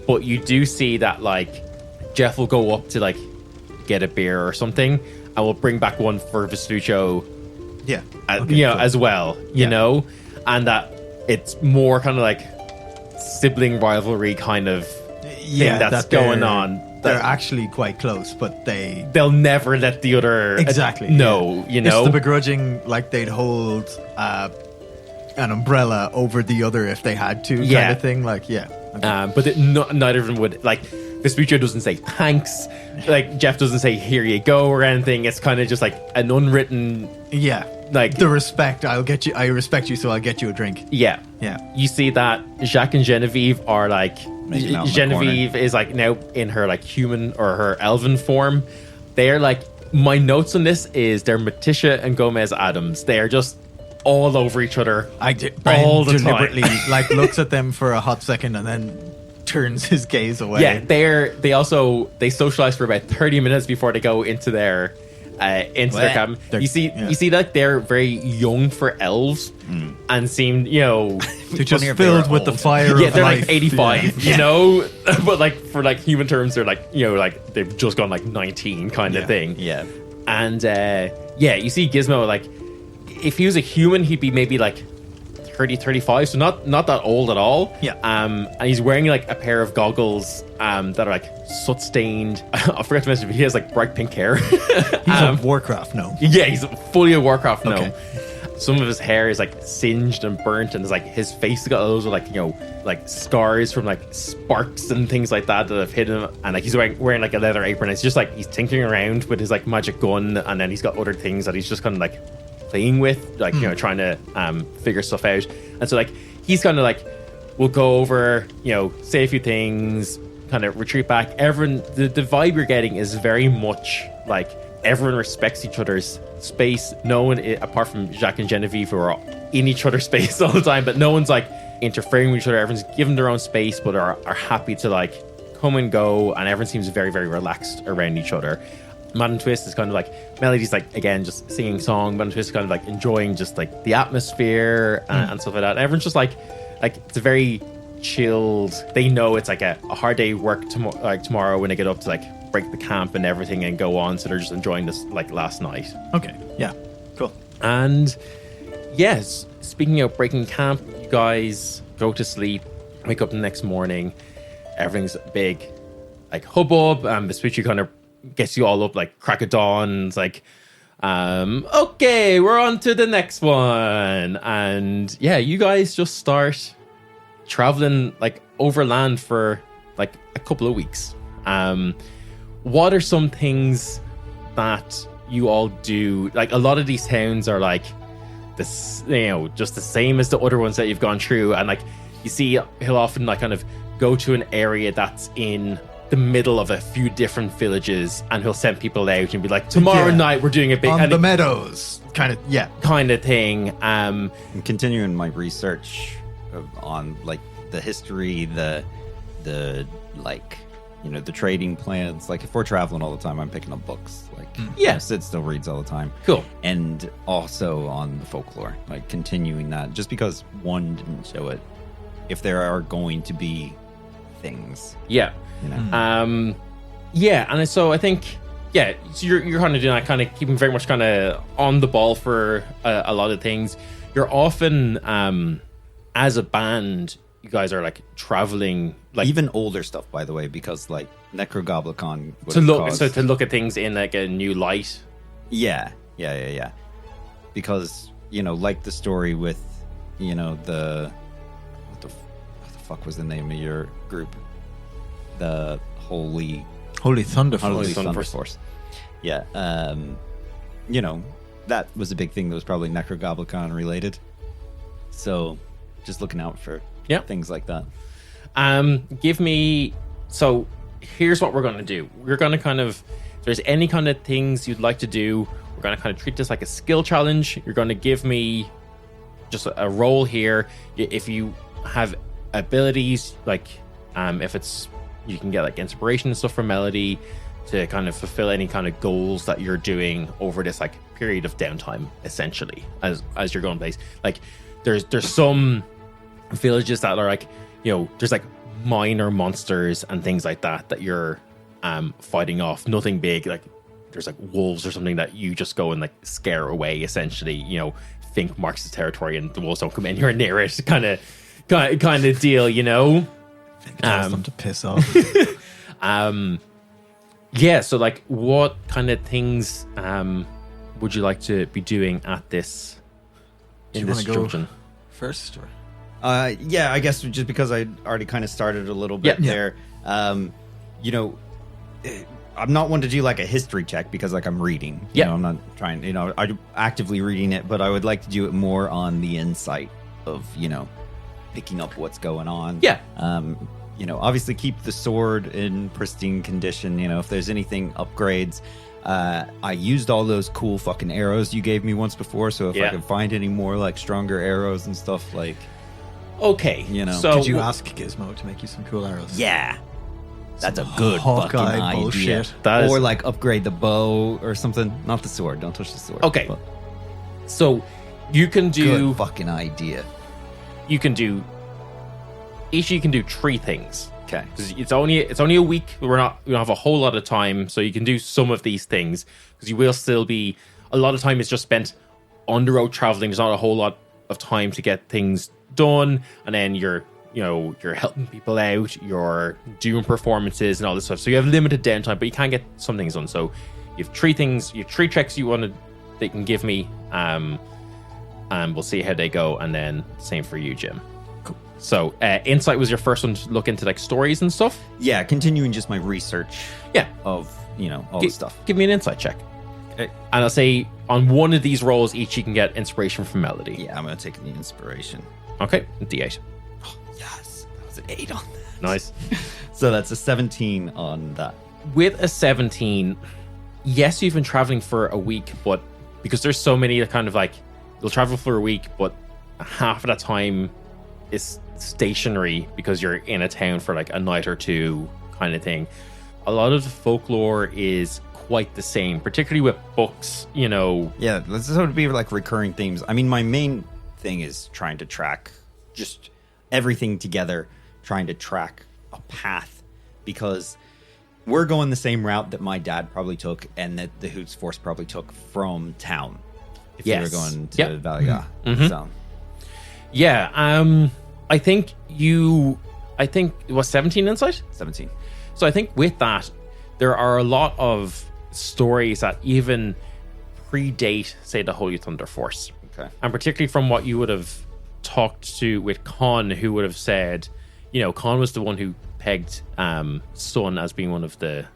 But you do see that like Jeff will go up to like get a beer or something. I will bring back one for Vespuccio. Yeah. Cool. As well, you know, and that it's more kind of like sibling rivalry kind of thing that's going on. They're actually quite close, but they'll never let the other know. It's the begrudging, like they'd hold an umbrella over the other if they had to, kind of thing. Like, but neither of them would. Like, Vespuccio doesn't say thanks. Like, Jeff doesn't say here you go or anything. It's kind of just like an unwritten. Like the respect. I respect you, so I'll get you a drink. Yeah. You see that Jacques and Genevieve are like. Genevieve is like now in her like human or her elven form. They're like, my notes on this is they're Matisha and Gomez Adams. They are just all over each other all the deliberately time. Like looks at them for a hot second and then turns his gaze away. Yeah, they socialize for about 30 minutes before they go into their cabin. You see that they're very young for elves and seem, they're just filled with the fire of they're life. like 85, you know, but like for like human terms, they're like, like they've just gone like 19 kind of thing. Yeah. And you see Gizmo, like if he was a human, he'd be maybe like 30, 35, so not that old at all. And he's wearing like a pair of goggles that are like soot stained. I forgot to mention, but he has like bright pink hair. He's a Warcraft gnome. Yeah, he's fully a Warcraft gnome. Some of his hair is like singed and burnt, and there's like his face has got those like like scars from like sparks and things like that have hit him, and like he's wearing like a leather apron. It's just like he's tinkering around with his like magic gun, and then he's got other things that he's just kind of like playing with, like trying to figure stuff out. And so like he's kind of like we'll go over, say a few things, kind of retreat back. Everyone, the vibe you're getting is very much like everyone respects each other's space. No one, apart from Jacques and Genevieve, who are in each other's space all the time, but no one's like interfering with each other. Everyone's given their own space, but are happy to like come and go, and everyone seems very, very relaxed around each other. Madame Twist is kind of like, Melody's like, again, just singing song. Madame Twist is kind of like enjoying just like the atmosphere and stuff like that. And everyone's just like it's a very chilled. They know it's like a hard day work tomorrow when they get up to like break the camp and everything and go on. So they're just enjoying this like last night. Okay. Yeah. Cool. And yes, speaking of breaking camp, you guys go to sleep, wake up the next morning. Everything's big, like hubbub. Vespuccio kind of gets you all up like crack of dawn. It's like, okay, we're on to the next one. And yeah, you guys just start traveling like overland for like a couple of weeks. What are some things that you all do? Like a lot of these towns are like this, just the same as the other ones that you've gone through. And like you see, he'll often like kind of go to an area that's in the middle of a few different villages, and he'll send people out and be like, tomorrow night we're doing a big on the meadows kind of thing. I'm continuing my research on like the history, the like, the trading plans. Like if we're traveling all the time, I'm picking up books. Like Sid still reads all the time. Cool. And also on the folklore, like continuing that, just because one didn't show it, if there are going to be things. Yeah. And so I think, so you're kind of doing that, kind of keeping very much kind of on the ball for a lot of things. You're often, as a band, you guys are like traveling, like even older stuff, by the way, because like Necrogoblicon to look at things in like a new light. Yeah. Because like the story with the what the fuck was the name of your group? The Holy Thunder Force. Holy Thunder Force. Yeah. That was a big thing that was probably Necrogoblicon related. So just looking out for things like that. So here's what we're going to do. We're going to kind of, if there's any kind of things you'd like to do, we're going to kind of treat this like a skill challenge. You're going to give me just a roll here. If you have abilities, like if it's, you can get like inspiration and stuff from Melody to kind of fulfill any kind of goals that you're doing over this like period of downtime, essentially, as you're going place. Like there's some villages that are like, there's like minor monsters and things like that you're fighting off. Nothing big, like there's like wolves or something that you just go and like scare away, essentially. Fink marks the territory and the wolves don't come anywhere near it, kind of deal. Fink tells them to piss off. So like what kind of things would you like to be doing at this in this junction? First, or? I guess just because I already kind of started a little bit there. I'm not one to do like a history check because like I'm reading. I'm not trying. I'm actively reading it, but I would like to do it more on the insight of picking up what's going on. Obviously keep the sword in pristine condition. If there's anything upgrades. I used all those cool fucking arrows you gave me once before, so if I can find any more like stronger arrows and stuff, like okay, so did you ask Gizmo to make you some cool arrows? Yeah, that's a good fucking idea. Bullshit. Or like upgrade the bow or something. Not the sword. Don't touch the sword. Okay, so you can do good fucking idea. You can do each. You can do 3 things. Okay, because it's only a week. We don't have a whole lot of time, so you can do some of these things because you will still be. A lot of time is just spent on the road traveling. There's not a whole lot of time to get things done, and then you're helping people out, you're doing performances and all this stuff. So you have limited downtime, but you can get some things done. So you have 3 things, you have 3 checks they can give me, and we'll see how they go, and then same for you, Jim. Cool. So insight was your first one to look into like stories and stuff. Yeah, continuing just my research. Yeah, of all the stuff. Give me an insight check. Okay. And I'll say on one of these rolls each you can get inspiration from Melody. Yeah, I'm gonna take the inspiration. Okay, D8. Yes. an 8 on that. Nice. So that's a 17 on that. With a 17, yes, you've been traveling for a week, but because there's so many kind of like, you'll travel for a week, but half of that time is stationary because you're in a town for like a night or two kind of thing. A lot of the folklore is quite the same, particularly with books, you know. Yeah, this is would be like recurring themes. I mean, my main thing is trying to track just everything together, trying to track a path, because we're going the same route that my dad probably took and that the Hoots Force probably took from town if they were going to Valaga. So yeah, I think it was 17 insight? 17. So I think with that, there are a lot of stories that even predate, say, the Holy Thunder Force. Okay. And particularly from what you would have talked to with Con, who would have said, you know, Con was the one who pegged Sun as being one of the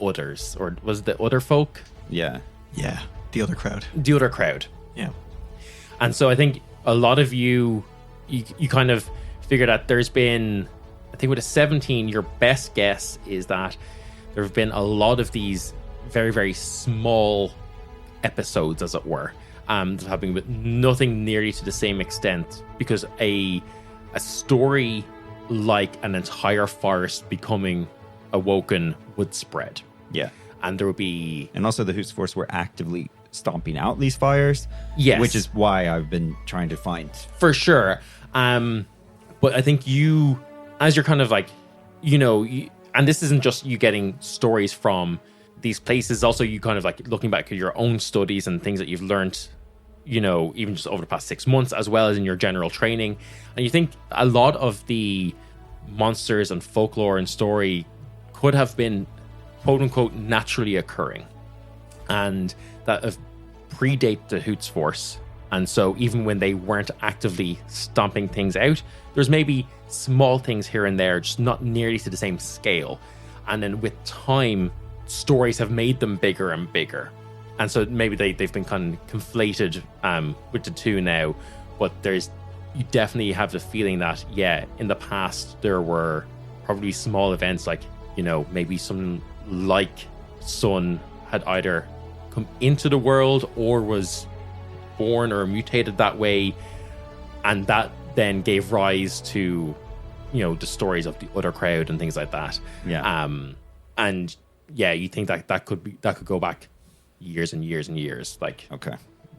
others, or was it the other folk? Yeah. Yeah, the other crowd. The other crowd. Yeah. And so I think a lot of you kind of figure that there's been, I think with a 17, your best guess is that there have been a lot of these very, very small episodes, as it were, that have been with nothing nearly to the same extent, because a story like an entire forest becoming awoken would spread. Yeah. And there would be... And also the Hoots Force were actively stomping out these fires. Yes. Which is why I've been trying to find... For sure. But I think you, as you're kind of like, you know, and this isn't just you getting stories from these places, also you kind of like looking back at your own studies and things that you've learned, you know, even just over the past 6 months, as well as in your general training. And you think a lot of the monsters and folklore and story could have been, quote unquote, naturally occurring, and that have predate the Hoots Force. And so even when they weren't actively stomping things out, there's maybe small things here and there, just not nearly to the same scale. And then with time, stories have made them bigger and bigger. And so maybe they've been kind of conflated with the two now. But you definitely have the feeling that, yeah, in the past, there were probably small events like, you know, maybe something like Sun had either come into the world or was born or mutated that way, and that then gave rise to, you know, the stories of the other crowd and things like that. Yeah. And yeah, you think that could go back years and years and years, like Okay.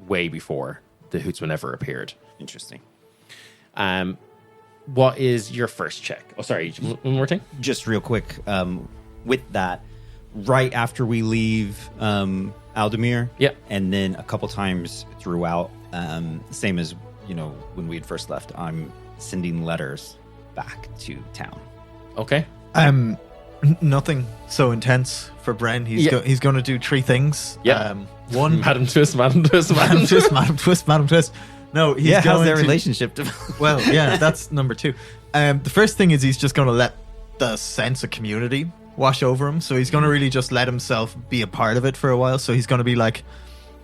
way before the Hootsman ever appeared. Interesting. What is your first check? Oh, sorry, one more thing. Just real quick, with that, right after we leave Aldemere, yeah, and then a couple times throughout, same as, you know, when we had first left, I'm sending letters back to town. Okay. Nothing so intense for Bren. He's going to do 3 things. Yeah. One, Madam Twist, Madam Twist, Madam Twist, Madam Twist, Madam Twist. No, he's going how's their to, relationship? Well, yeah, that's number 2. The first thing is he's just going to let the sense of community wash over him. So he's going to really just let himself be a part of it for a while. So he's going to be like,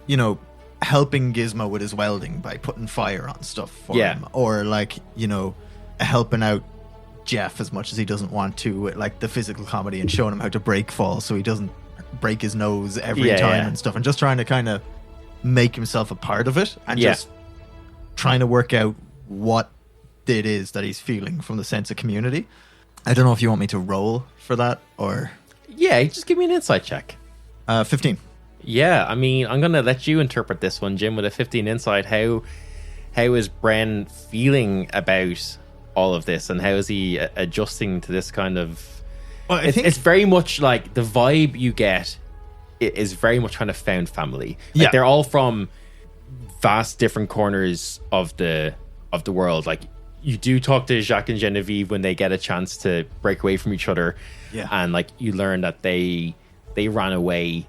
you know, helping Gizmo with his welding by putting fire on stuff for him. Or like, you know, helping out Jeff as much as he doesn't want to with like the physical comedy and showing him how to break fall so he doesn't break his nose every time and stuff. And just trying to kind of make himself a part of it and just trying to work out what it is that he's feeling from the sense of community. I don't know if you want me to roll for that or... Yeah, just give me an insight check. 15. Yeah, I mean, I'm going to let you interpret this one, Jim, with a 15 insight. How is Bren feeling about all of this, and how is he adjusting to this kind of... Well, I think it's very much like the vibe you get is very much kind of found family. Like they're all from vast different corners of the world. Like you do talk to Jacques and Genevieve when they get a chance to break away from each other, and like you learn that they ran away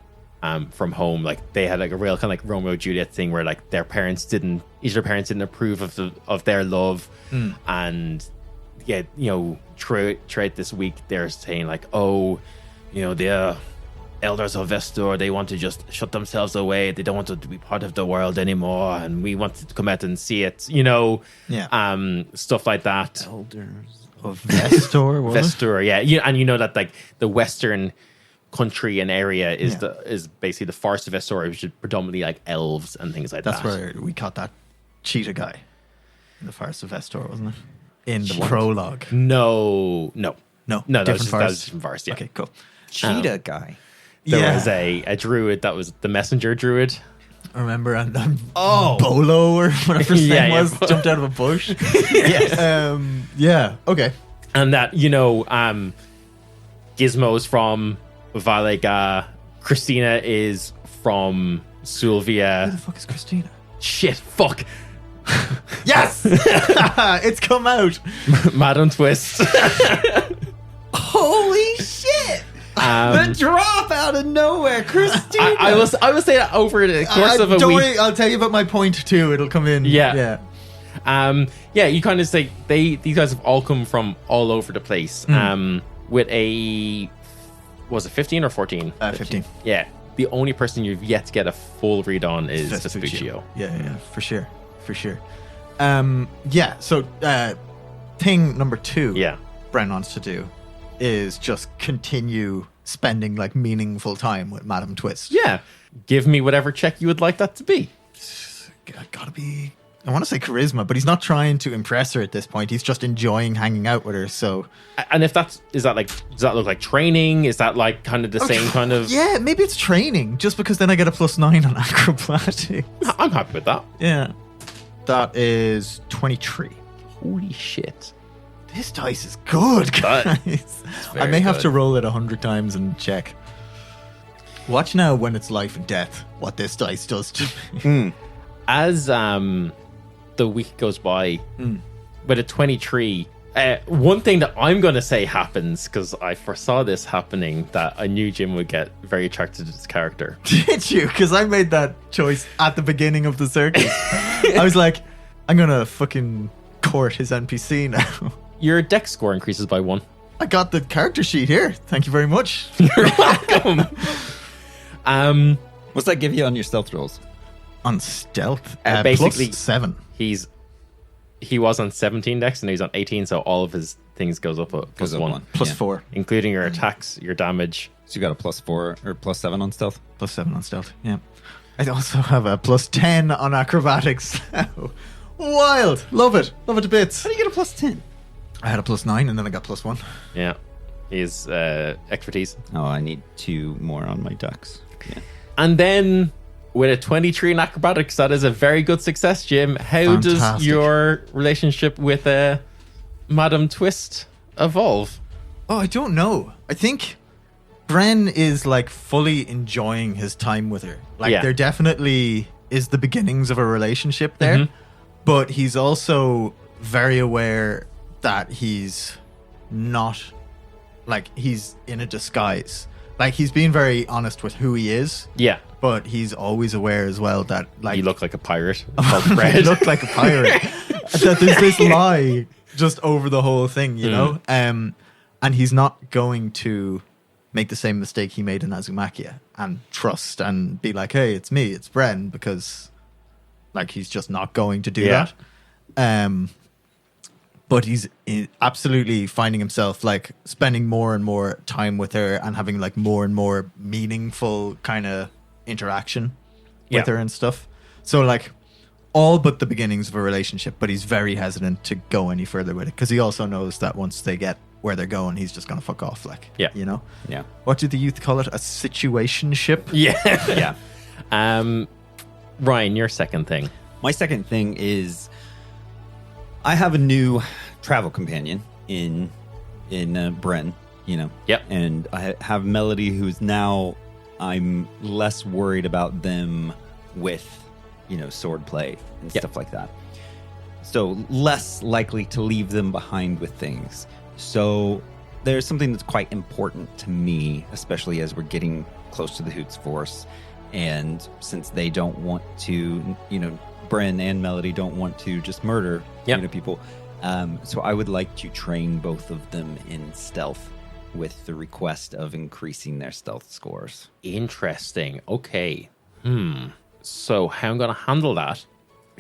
from home. Like they had like a real kind of like Romeo and Juliet thing where like each of their parents didn't approve of their love, and you know, throughout this week they're saying like, oh, you know, the elders of Vestor, they want to just shut themselves away. They don't want to be part of the world anymore, and we want to come out and see it, you know. Stuff like that. Elders Of Vestor, was it? Vestur, yeah. And you know that like the western country and area is basically the forest of Vestur, which is predominantly like elves and things like That's that. where we caught that cheetah guy in the Forest of Vestor, wasn't it? In the prologue. No, that that different was forest. different forest, yeah. Okay, cool. Cheetah guy. There was a druid that was the messenger druid. I remember, and Bolo or whatever his name was jumped out of a bush. Yes. Yeah. Okay. And that, Gizmo's from Valega, Christina is from Who Sylvia. the fuck is Christina? Shit, fuck. Yes! It's come out. Madam Twist. Holy shit! The drop out of nowhere, Christina. I will say that over the course of a Don't week. worry, I'll tell you about my point too. It'll come in. Yeah. You kind of say these guys have all come from all over the place. With was it 15 or 14? 15. Yeah. The only person you've yet to get a full read on is Vespuccio. Yeah, for sure. So thing number 2 Bren wants to do is just continue spending like meaningful time with Madam Twist. Yeah. Give me whatever check you would like that to be. Gotta be, I want to say charisma, but he's not trying to impress her at this point. He's just enjoying hanging out with her. So, And if does that look like training? Is that like kind of the same kind of? yeah, maybe it's training, just because then I get a +9 on acrobatics. I'm happy with that. Yeah, that is 23. Holy shit. This dice is good, guys. I may have to roll it 100 times and check. Watch now when it's life and death what this dice does to me. As the week goes by, with a 23, one thing that I'm going to say happens, because I foresaw this happening, that I knew Jim would get very attracted to this character. Did you? Because I made that choice at the beginning of the circuit. I was like, I'm going to fucking court his NPC now. Your dex score increases by 1. I got the character sheet here. Thank you very much. You're welcome. What's that give you on your stealth rolls? On stealth, basically +7. He was on 17 dex and he's on 18, so all of his things goes up Goes up +1. one. +4. Including your attacks, your damage. So you got a +4 or +7 on stealth? +7 on stealth, yeah. I also have a +10 on acrobatics. Wild. Love it to bits. How do you get a +10? I had a +9 and then I got +1. Yeah. His expertise. Oh, I need 2 more on my ducks. Yeah. And then with a 23 in acrobatics, that is a very good success, Jim. How does Fantastic. your relationship with Madam Twist evolve? Oh, I don't know. I think Bren is like fully enjoying his time with her. Like there definitely is the beginnings of a relationship there, but he's also very aware that he's not, like, he's in a disguise. Like, he's being very honest with who he is. Yeah. But he's always aware as well that, like, You look like a pirate called I Fred. look like a pirate. That there's this lie just over the whole thing, you know? And he's not going to make the same mistake he made in Azumaki and trust and be like, hey, it's me, it's Bren, because, like, he's just not going to do that. But he's absolutely finding himself like spending more and more time with her and having like more and more meaningful kind of interaction with her and stuff. So like all but the beginnings of a relationship, but he's very hesitant to go any further with it because he also knows that once they get where they're going, he's just going to fuck off. Like, you know? Yeah. What do the youth call it? A situationship? Yeah. Ryan, your second thing. My second thing is I have a new travel companion in Bren, you know. Yep. And I have Melody, who's now I'm less worried about them with, you know, swordplay and stuff like that. So less likely to leave them behind with things. So there's something that's quite important to me, especially as we're getting close to the Hoots Force. And since they don't want to, you know, Bren and Melody don't want to just murder people. So I would like to train both of them in stealth with the request of increasing their stealth scores. Interesting. Okay. So how I'm going to handle that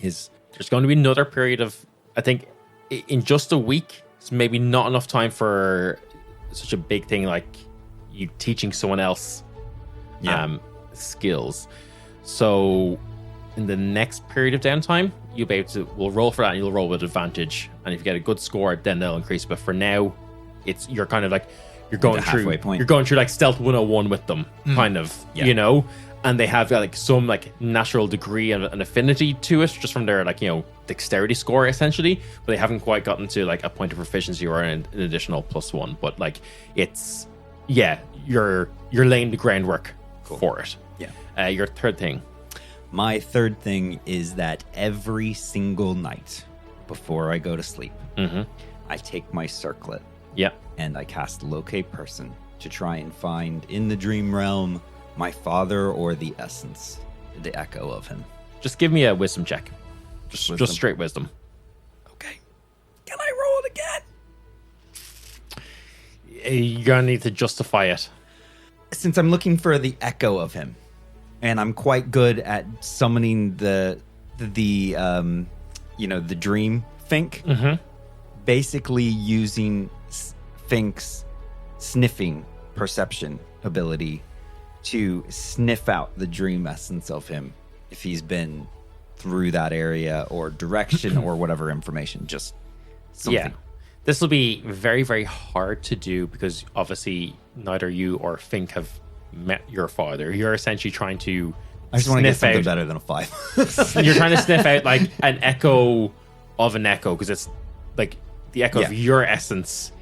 is there's going to be another period of, I think, in just a week, it's maybe not enough time for such a big thing like you teaching someone else skills. So in the next period of downtime, you'll be able to, we'll roll for that and you'll roll with advantage. And if you get a good score, then they'll increase. But for now, you're kind of like, you're going through, you're going through like stealth 101 with them, kind of, you know, and they have like some like natural degree and an affinity to it just from their like, you know, dexterity score essentially, but they haven't quite gotten to like a point of proficiency or an additional +1. But like it's, you're laying the groundwork for it. Yeah. Your third thing. My third thing is that every single night before I go to sleep, I take my circlet and I cast Locate Person to try and find in the dream realm my father or the essence, the echo of him. Just give me a wisdom check. Just straight wisdom. Okay. Can I roll it again? You're going to need to justify it. Since I'm looking for the echo of him, and I'm quite good at summoning the dream Fink, basically using Fink's sniffing perception ability to sniff out the dream essence of him if he's been through that area or direction or whatever information, just something. Yeah. This will be very, very hard to do because obviously neither you or Fink have met your father. You're essentially trying to I just want to get something out, better than a 5. You're trying to sniff out like an echo of an echo because it's like the echo of your essence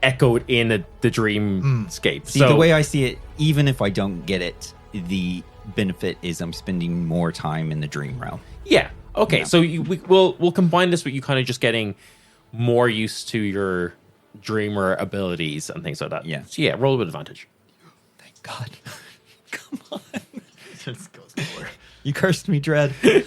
echoed in the dreamscape. See, the way I see it, even if I don't get it, the benefit is I'm spending more time in the dream realm. Yeah. Okay. So we'll combine this with you kind of just getting more used to your dreamer abilities and things like that. Yeah. So roll with advantage. Thank God. Come on. Just goes lower. You cursed me, Dread. A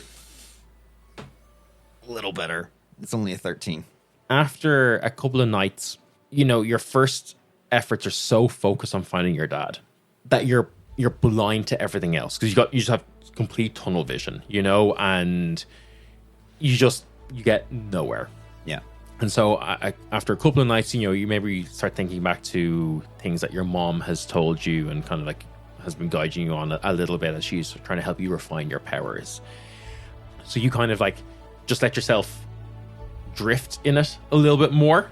little better. It's only a 13. After a couple of nights, you know, your first efforts are so focused on finding your dad that you're blind to everything else because you just have complete tunnel vision, you know, and you get nowhere. Yeah. And so after a couple of nights, you know, you maybe start thinking back to things that your mom has told you and kind of like has been guiding you on a little bit as she's trying to help you refine your powers. So you kind of like just let yourself drift in it a little bit more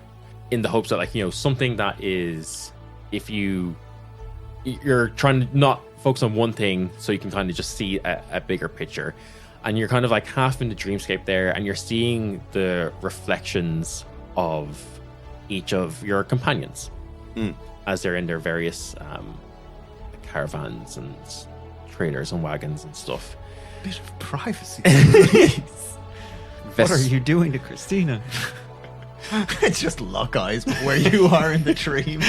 in the hopes that like, you know, something that is, if you're trying to not focus on one thing so you can kind of just see a bigger picture. And you're kind of like half in the dreamscape there and you're seeing the reflections of each of your companions as they're in their various caravans and trailers and wagons and stuff. Bit of privacy, please. What are you doing to Christina? It's just lock eyes where you are in the dream.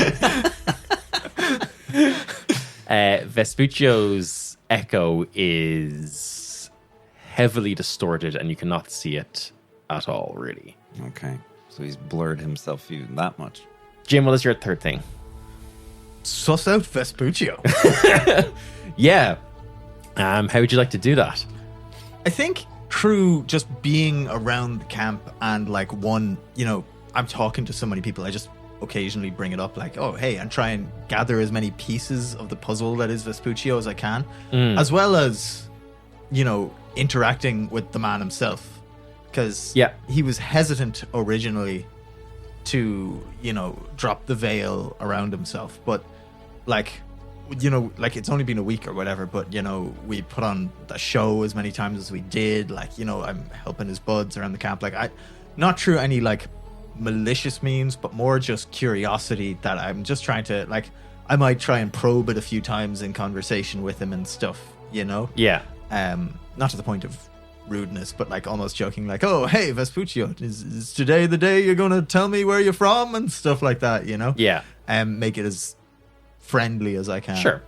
Vespuccio's echo is heavily distorted and you cannot see it at all, really. Okay. So he's blurred himself even that much. Jim, what is your third thing? Suss out Vespuccio. Yeah. How would you like to do that? I think through just being around the camp and like I'm talking to so many people, I just occasionally bring it up like, oh, hey, and try and gather as many pieces of the puzzle that is Vespuccio as I can, as well as, you know, interacting with the man himself. Because he was hesitant originally to, you know, drop the veil around himself. But like, you know, like it's only been a week or whatever, but, you know, we put on the show as many times as we did. Like, you know, I'm helping his buds around the camp. Like, not through any like malicious means, but more just curiosity that I'm just trying to, like, I might try and probe it a few times in conversation with him and stuff, you know? Yeah. Not to the point of rudeness, but like almost joking, like, oh, hey, Vespuccio, is today the day you're going to tell me where you're from and stuff like that, you know? Yeah. Make it as friendly as I can. Sure.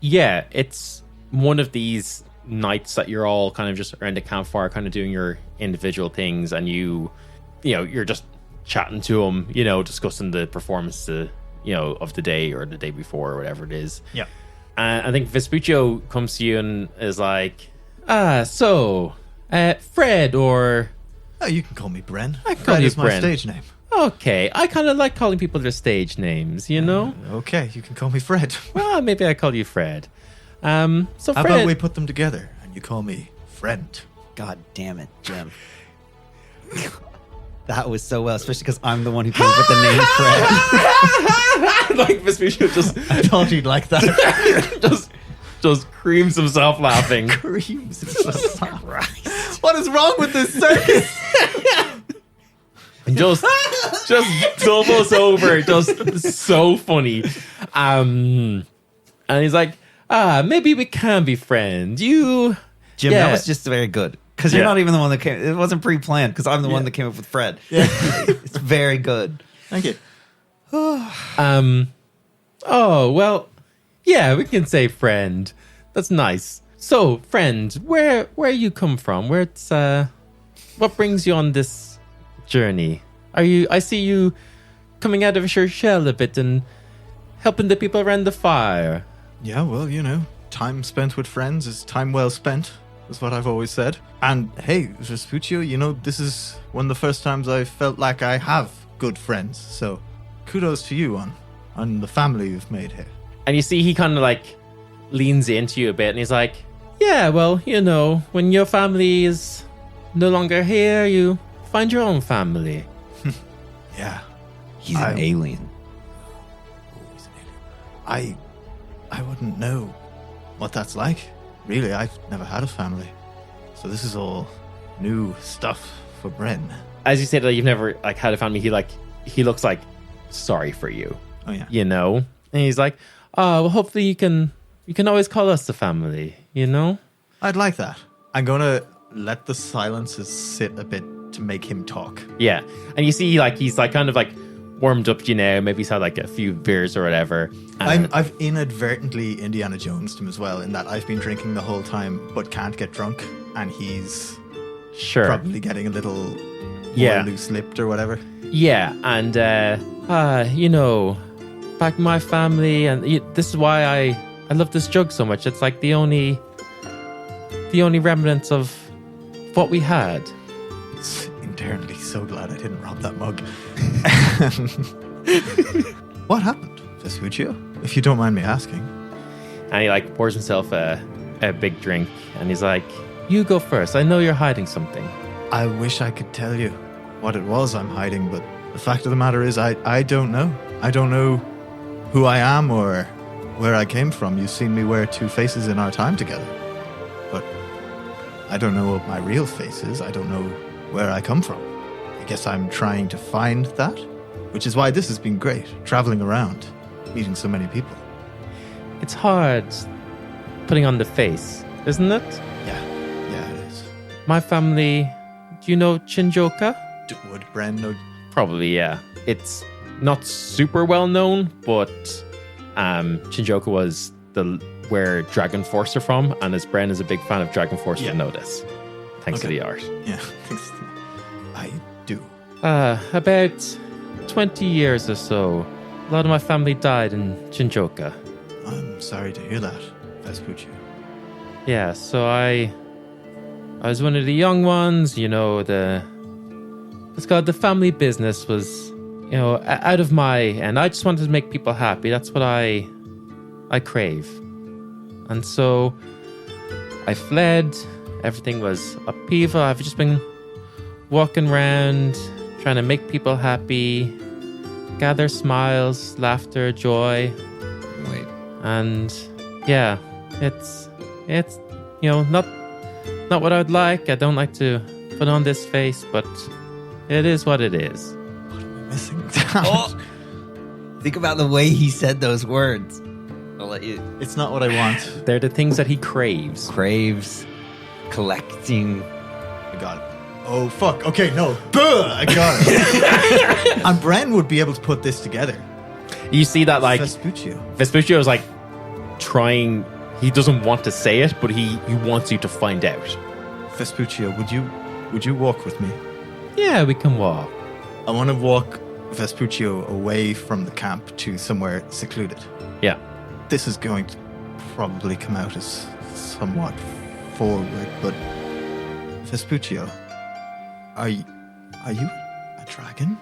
Yeah, it's one of these nights that you're all kind of just around the campfire, kind of doing your individual things, and you know, you're just chatting to him, you know, discussing the performance, you know, of the day or the day before or whatever it is. Yeah. And I think Vespuccio comes to you and is like, Fred, or... Oh, you can call me Bren. I can call Fred you is my Bren. stage name. Okay, I kind of like calling people their stage names, you know? Okay, you can call me Fred. Well, maybe I call you Fred. So How Fred... about we put them together and you call me Friend? God damn it, Jim. That was so well, especially because I'm the one who came up with the name Fred. Like Vespuccio just I thought you'd like that. just creams himself laughing. Creams. What is wrong with this circus? And just doubles over, just so funny. And he's like, maybe we can be friends. Jim, Yeah. that was just very good. Because you're Yeah. not even the one that came. It wasn't pre-planned. Because I'm the one that came up with Fred. Yeah. It's very good. Thank you. Oh, well, yeah, we can say friend. That's nice. So, friend, where you come from? What brings you on this journey? I see you coming out of your shell a bit and helping the people around the fire. Yeah, well, time spent with friends is time well spent, is what I've always said. And hey, Vespuccio, this is one of the first times I felt like I have good friends. So kudos to you on the family you've made here. And you see he kind of like leans into you a bit and he's like, yeah, well, when your family is no longer here, you find your own family. Yeah. He's an alien. He's an alien. I wouldn't know what that's like. Really, I've never had a family. So this is all new stuff for Bren. As you say that you've never like had a family, he looks like sorry for you. Oh yeah. And he's like, oh, well, hopefully you can always call us the family, I'd like that. I'm gonna let the silences sit a bit to make him talk. Yeah. And you see he's kind of warmed up, maybe he's had like a few beers or whatever. I've inadvertently Indiana Jonesed him as well, in that I've been drinking the whole time but can't get drunk, and he's Sure. probably getting a little Yeah. more loose-lipped or whatever. Yeah, and back in my family, and this is why I love this jug so much. It's like the only remnants of what we had. Internally so glad I didn't rob that mug. What happened, Vespuccio? If you don't mind me asking. And he pours himself a big drink, and he's like, "You go first. I know you're hiding something." I wish I could tell you what it was I'm hiding, but the fact of the matter is I don't know. I don't know who I am or where I came from. You've seen me wear two faces in our time together. But I don't know what my real face is. I don't know where I come from. I guess I'm trying to find that, which is why this has been great, traveling around, meeting so many people. It's hard putting on the face, isn't it? Yeah, it is. My family, do you know Chinjoka? Would Bren know? Probably, yeah. It's not super well known, but Chinjoka was where Dragon Force are from, and as Bren is a big fan of Dragon Force, Yeah. would know this. Thanks to Okay. the art. Yeah, I do. About 20 years or so, a lot of my family died in Chinjoka. I'm sorry to hear that, Vespuccio. Yeah, so I was one of the young ones, it's called the family business was, out of my end. I just wanted to make people happy. That's what I crave. And so I fled. Everything was upheaval. I've just been walking around, trying to make people happy, gather smiles, laughter, joy. Wait. And yeah, it's not what I'd like. I don't like to put on this face, but it is what it is. Missing out. Oh. Think about the way he said those words. I'll let you. It's not what I want. They're the things that he craves. Craves, collecting. I got it. Oh, fuck. Okay, no. Duh, I got it. And Bren would be able to put this together. You see that Vespuccio. Vespuccio is trying. He doesn't want to say it, but he wants you to find out. Vespuccio, would you walk with me? Yeah, we can walk. I want to walk Vespuccio away from the camp to somewhere secluded. Yeah. This is going to probably come out as somewhat forward, but Vespuccio, are you a dragon?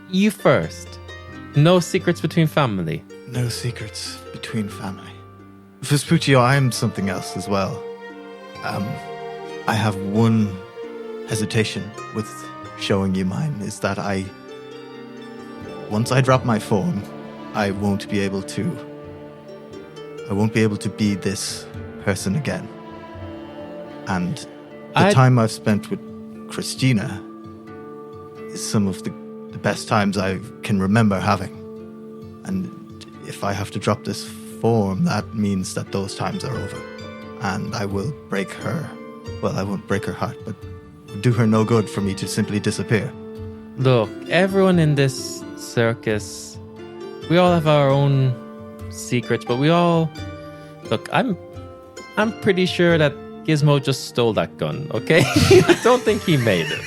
You first. No secrets between family. No secrets between family. Vespuccio, I'm something else as well. I have one hesitation with showing you mine, is that once I drop my form, I won't be able to be this person again. And the time I've spent with Christina is some of the best times I can remember having. And if I have to drop this form, that means that those times are over. And I will break her. Well, I won't break her heart, but do her no good for me to simply disappear. Look, everyone in this circus, we all have our own secrets, but we all... Look, I'm pretty sure that Gizmo just stole that gun, okay? I don't think he made it.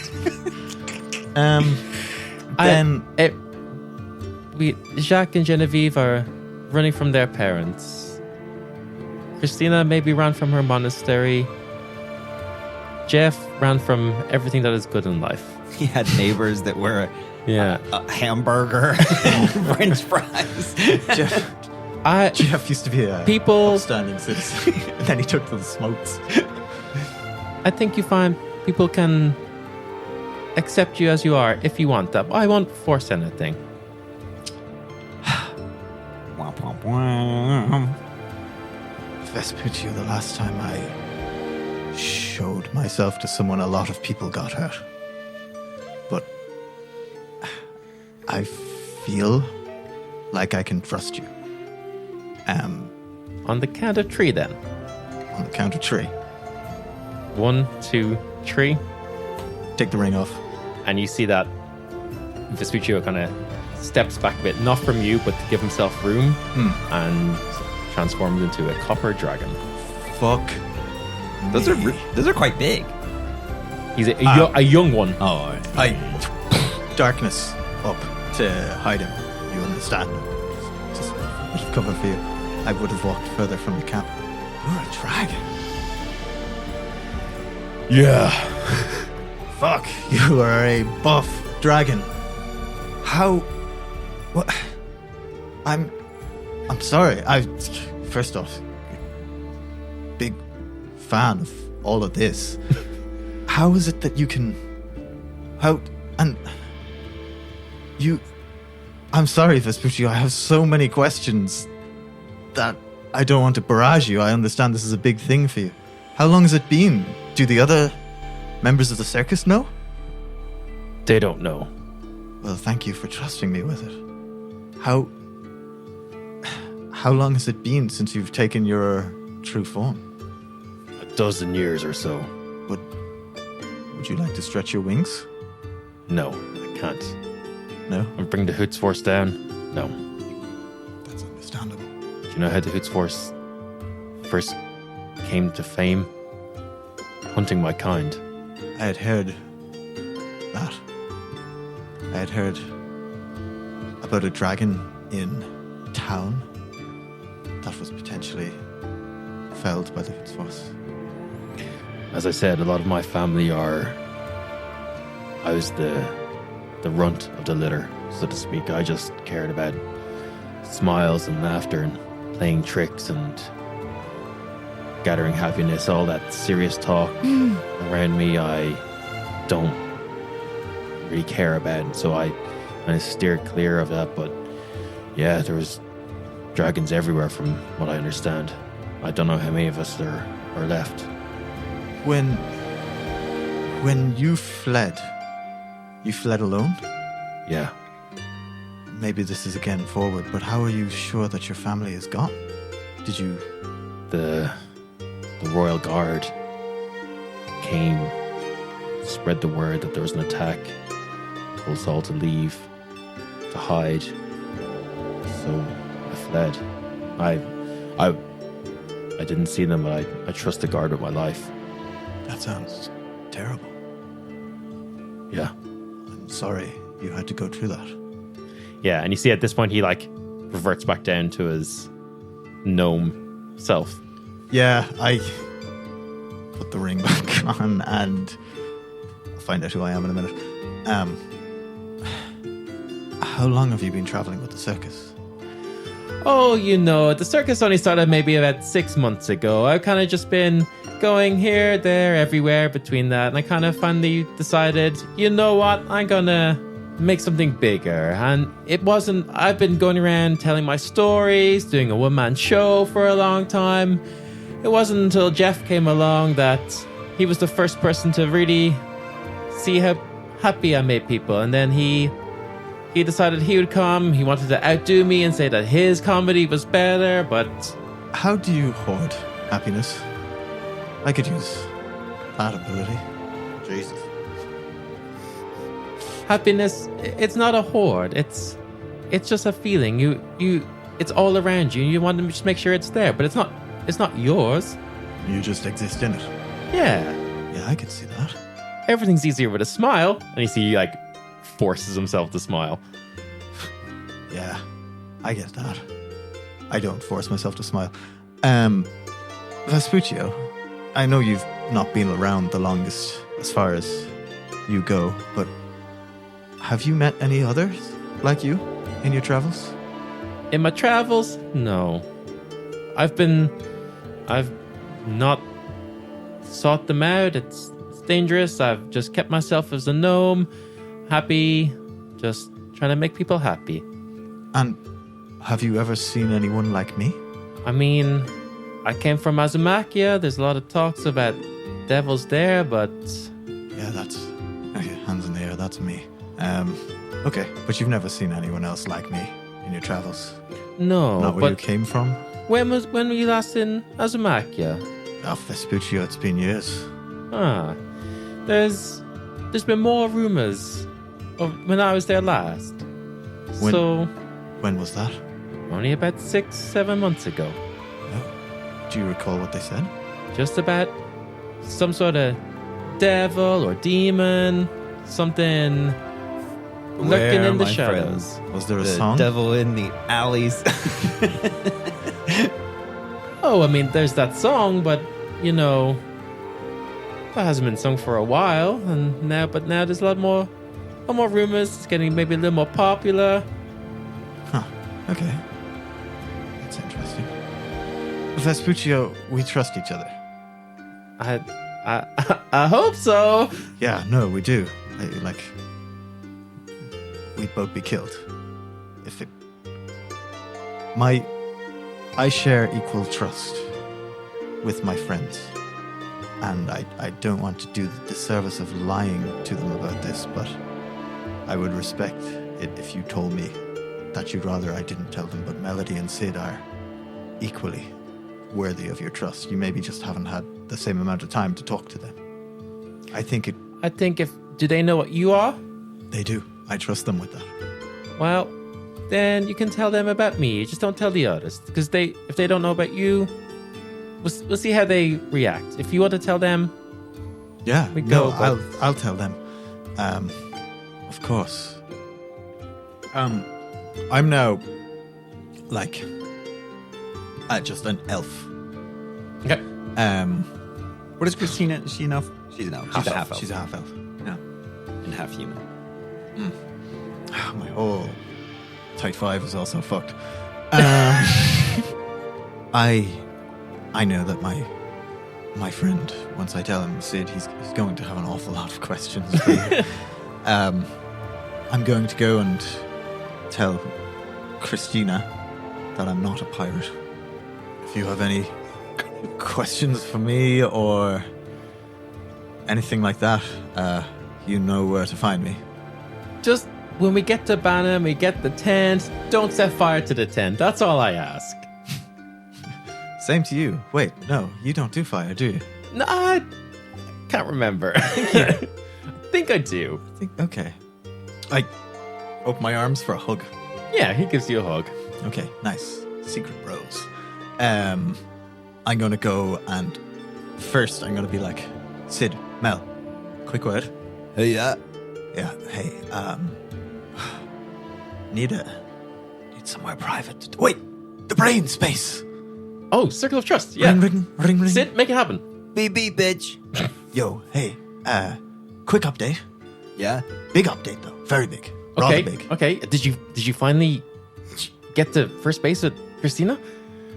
Jacques and Genevieve are running from their parents. Christina maybe ran from her monastery. Jeff ran from everything that is good in life. He had neighbors that were a hamburger and French fries. Jeff used to be a upstanding citizen, and then he took to the smokes. I think you find people can accept you as you are if you want that. I won't force anything. Vespuccio, the last time I showed myself to someone, a lot of people got hurt. But I feel like I can trust you. On the count of 3 then. On the count of 3. 1, 2, 3. Take the ring off. And you see that Vespuccio kind of steps back a bit, not from you, but to give himself room, and transforms into a copper dragon. Fuck. Those are quite big. He's a young one. Oh, darkness up to hide him. You understand? Just a bit of cover for you. I would have walked further from the camp. You're a dragon. Yeah. Fuck. You are a buff dragon. How? What? I'm sorry. First off, big fan of all of this. How is it that you can? I'm sorry, Vespuccio. I have so many questions that I don't want to barrage you. I understand this is a big thing for you. How long has it been? Do the other members of the circus know? They don't know. Well, thank you for trusting me with it. How long has it been since you've taken your true form? 12 years or so. Would you like to stretch your wings? No, I can't. No? And bring the Hoots Force down? No. That's understandable. Do you know how the Hoots Force first came to fame? Hunting my kind. I had heard that. I had heard about a dragon in town that was potentially felled by the Hoots Force. As I said, a lot of my family I was the runt of the litter, so to speak. I just cared about smiles and laughter and playing tricks and gathering happiness. All that serious talk around me, I don't really care about, and so I steered clear of that. But yeah, there was dragons everywhere from what I understand. I don't know how many of us are left. When you fled alone? Yeah. Maybe this is again forward, but how are you sure that your family is gone? Did you... The Royal Guard came, spread the word that there was an attack, told us all to leave, to hide. So I fled. I didn't see them, but I trust the guard with my life. That sounds terrible. Yeah. I'm sorry you had to go through that. Yeah, and you see at this point he reverts back down to his gnome self. Yeah, I put the ring back on and I'll find out who I am in a minute. how long have you been traveling with the circus? Oh, the circus only started maybe about 6 months ago. I've kind of just been going here, there, everywhere between that. And I kind of finally decided, you know what? I'm going to make something bigger. And I've been going around telling my stories, doing a one-man show for a long time. It wasn't until Jeff came along that he was the first person to really see how happy I made people. And then he decided he would come. He wanted to outdo me and say that his comedy was better, but... How do you hoard happiness? I could use that ability. Jesus. Happiness, it's not a hoard. It's just a feeling. It's all around you. You want to just make sure it's there, but it's not yours. You just exist in it. Yeah. Yeah, I could see that. Everything's easier with a smile. And you see, he, forces himself to smile. Yeah, I get that. I don't force myself to smile. Vespuccio, I know you've not been around the longest as far as you go, but have you met any others like you in your travels? In my travels, no. I've not sought them out. It's dangerous. I've just kept myself as a gnome, happy, just trying to make people happy. And have you ever seen anyone like me? I mean, I came from Azumachia. There's a lot of talks about devils there, but... Yeah, that's... Okay, hands in the air, that's me. Okay, but you've never seen anyone else like me in your travels? No, Not where you came from? When were you last in Azumachia? Oh, Vespuccio, it's been years. Ah, there's been more rumors of when I was there last. When was that? Only about 6-7 months ago. Oh. Do you recall what they said? Just about some sort of devil or demon, something lurking in the shadows. Friends? Was there a The song? devil in the alleys. Oh, I mean, there's that song, but that hasn't been sung for a while, and now there's a lot more rumors. It's getting maybe a little more popular. Huh. Okay. That's interesting. Vespuccio, we trust each other. I hope so. Yeah, no, we do. We'd both be killed. I share equal trust with my friends. And I don't want to do the disservice of lying to them about this, but I would respect it if you told me that you'd rather I didn't tell them, but Melody and Sid are equally worthy of your trust. You maybe just haven't had the same amount of time to talk to them. Do they know what you are? They do. I trust them with that. Well, then you can tell them about me. Just don't tell the others, because if they don't know about you, we'll see how they react. If you want to tell them, yeah, go. I'll tell them. Of course. I'm now just an elf. okay. What is Christina? Is she enough? She's an elf. She's a half elf. She's a half elf. Yeah. And half human. My whole tight five is also fucked. I know that my friend, once I tell him, Sid, he's going to have an awful lot of questions for you. I'm going to go and tell Christina that I'm not a pirate. If you have any questions for me or anything like that, you know where to find me. Just when we get to Banham, we get the tent. Don't set fire to the tent. That's all I ask. Same to you. Wait, no, you don't do fire, do you? No, I can't remember. I think I do. Okay. I open my arms for a hug. Yeah, he gives you a hug. Okay, nice. Secret bros. I'm going to go and first I'm going to be like, Sid, Mel, quick word. Hey, yeah. Yeah, hey, need somewhere private. Wait, the brain space. Oh, circle of trust. Yeah. Ring. Sid, make it happen. Beep, beep, bitch. Yo, hey, quick update. Yeah? Big update, though. Very big. Okay. big. Okay. Did you finally get to first base with Christina?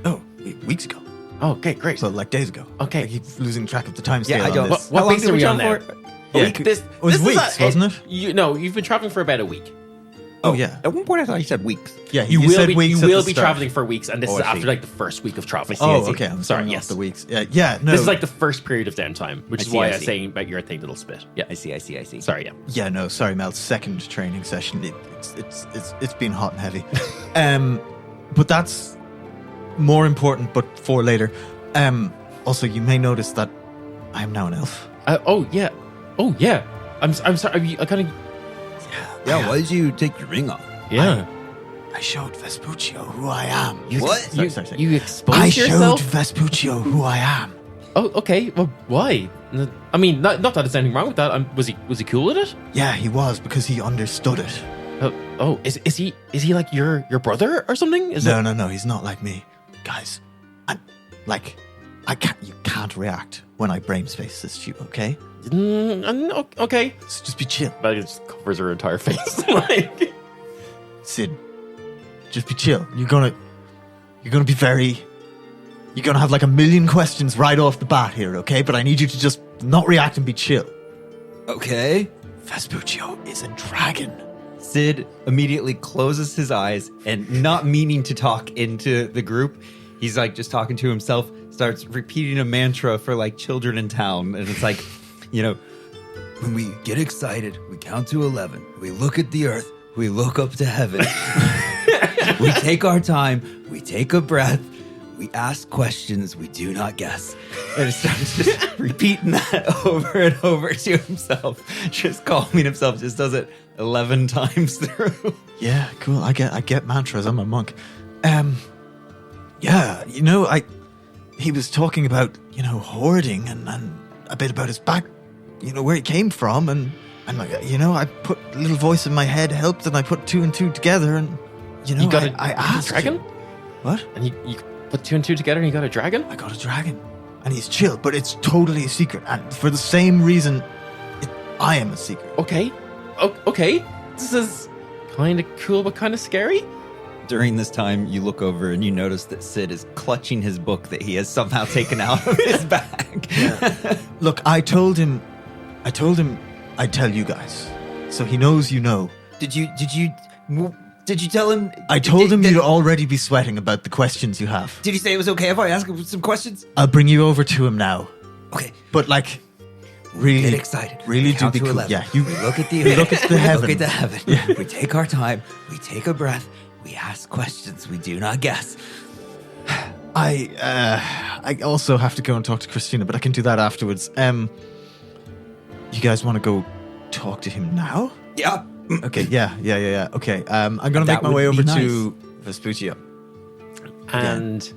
Oh, weeks ago. Oh, okay, great. So like days ago. Okay. I keep losing track of the time scale. Yeah, I on don't. this. What How long base did are we on travel now? for? Yeah. Week. This was is weeks, wasn't it? You've been traveling for about a week. Oh yeah. At one point, I thought you said weeks. Yeah. You will said be weeks you at will the be start. traveling for weeks, and this Oh, is I see. after like the first week of travel. Oh, okay. I'm sorry. sorry. Yes, The weeks. Yeah. No. this is like the first period of downtime, which I is see, why I I was see. saying about your thing, little spit. Yeah. I see. Sorry. Yeah. Yeah, no, sorry, Mel. Second training session. It's been hot and heavy. But that's more important, but for later. Also, you may notice that I am now an elf. Oh yeah. I'm sorry. I kind of Yeah, why did you take your ring off? yeah. I showed Vespuccio who I am. What? Sorry. You exposed I yourself. showed Vespuccio who I am. Oh, okay. Well, why? I mean, not that there's anything wrong with that. Was he cool with it? Yeah, he was because he understood it. Is he like your brother or something? No, he's not like me, guys. You can't react when I brain space this to you, okay? Okay. So just be chill, But it just covers her entire face. Like, Sid. Just be chill. You're gonna have like a million questions right off the bat here, okay? But I need you to just not react and be chill. Okay. Vespuccio is a dragon. Sid immediately closes his eyes and, not meaning to talk into the group, he's like just talking to himself, starts repeating a mantra for like children in town. And it's like, When we get excited, we count to 11. We look at the earth. We look up to heaven. We take our time. We take a breath. We ask questions. We do not guess. and it starts just repeating that over and over to himself, just calming himself, just does it 11 times through. Yeah, cool. I get mantras. I'm a monk. Yeah, he was talking about, hoarding and a bit about his back, where he came from. And I put a little voice in my head helped, and I put two and two together. And, you got I asked a dragon? him. What? And you put two and two together and you got a dragon? I got a dragon. And he's chill, but it's totally a secret. And for the same reason, I am a secret. Okay. Okay. This is kind of cool, but kind of scary. During this time, you look over and you notice that Sid is clutching his book that he has somehow taken out of his bag. Look, I told him I'd tell you guys. So he knows you know. Did you tell him? I told him you'd already be sweating about the questions you have. Did you say it was okay if I ask him some questions? I'll bring you over to him now. Okay. But really Get excited. Really We do count be to cool. 11. Yeah, you We look at the we look at the we heaven. Look at the heaven. Yeah. We take our time. We take a breath. We ask questions. We do not guess. I also have to go and talk to Christina, but I can do that afterwards. You guys want to go talk to him now? Yeah. Okay, yeah. Okay, I'm gonna That make my would way be over nice. to Vespuccio. And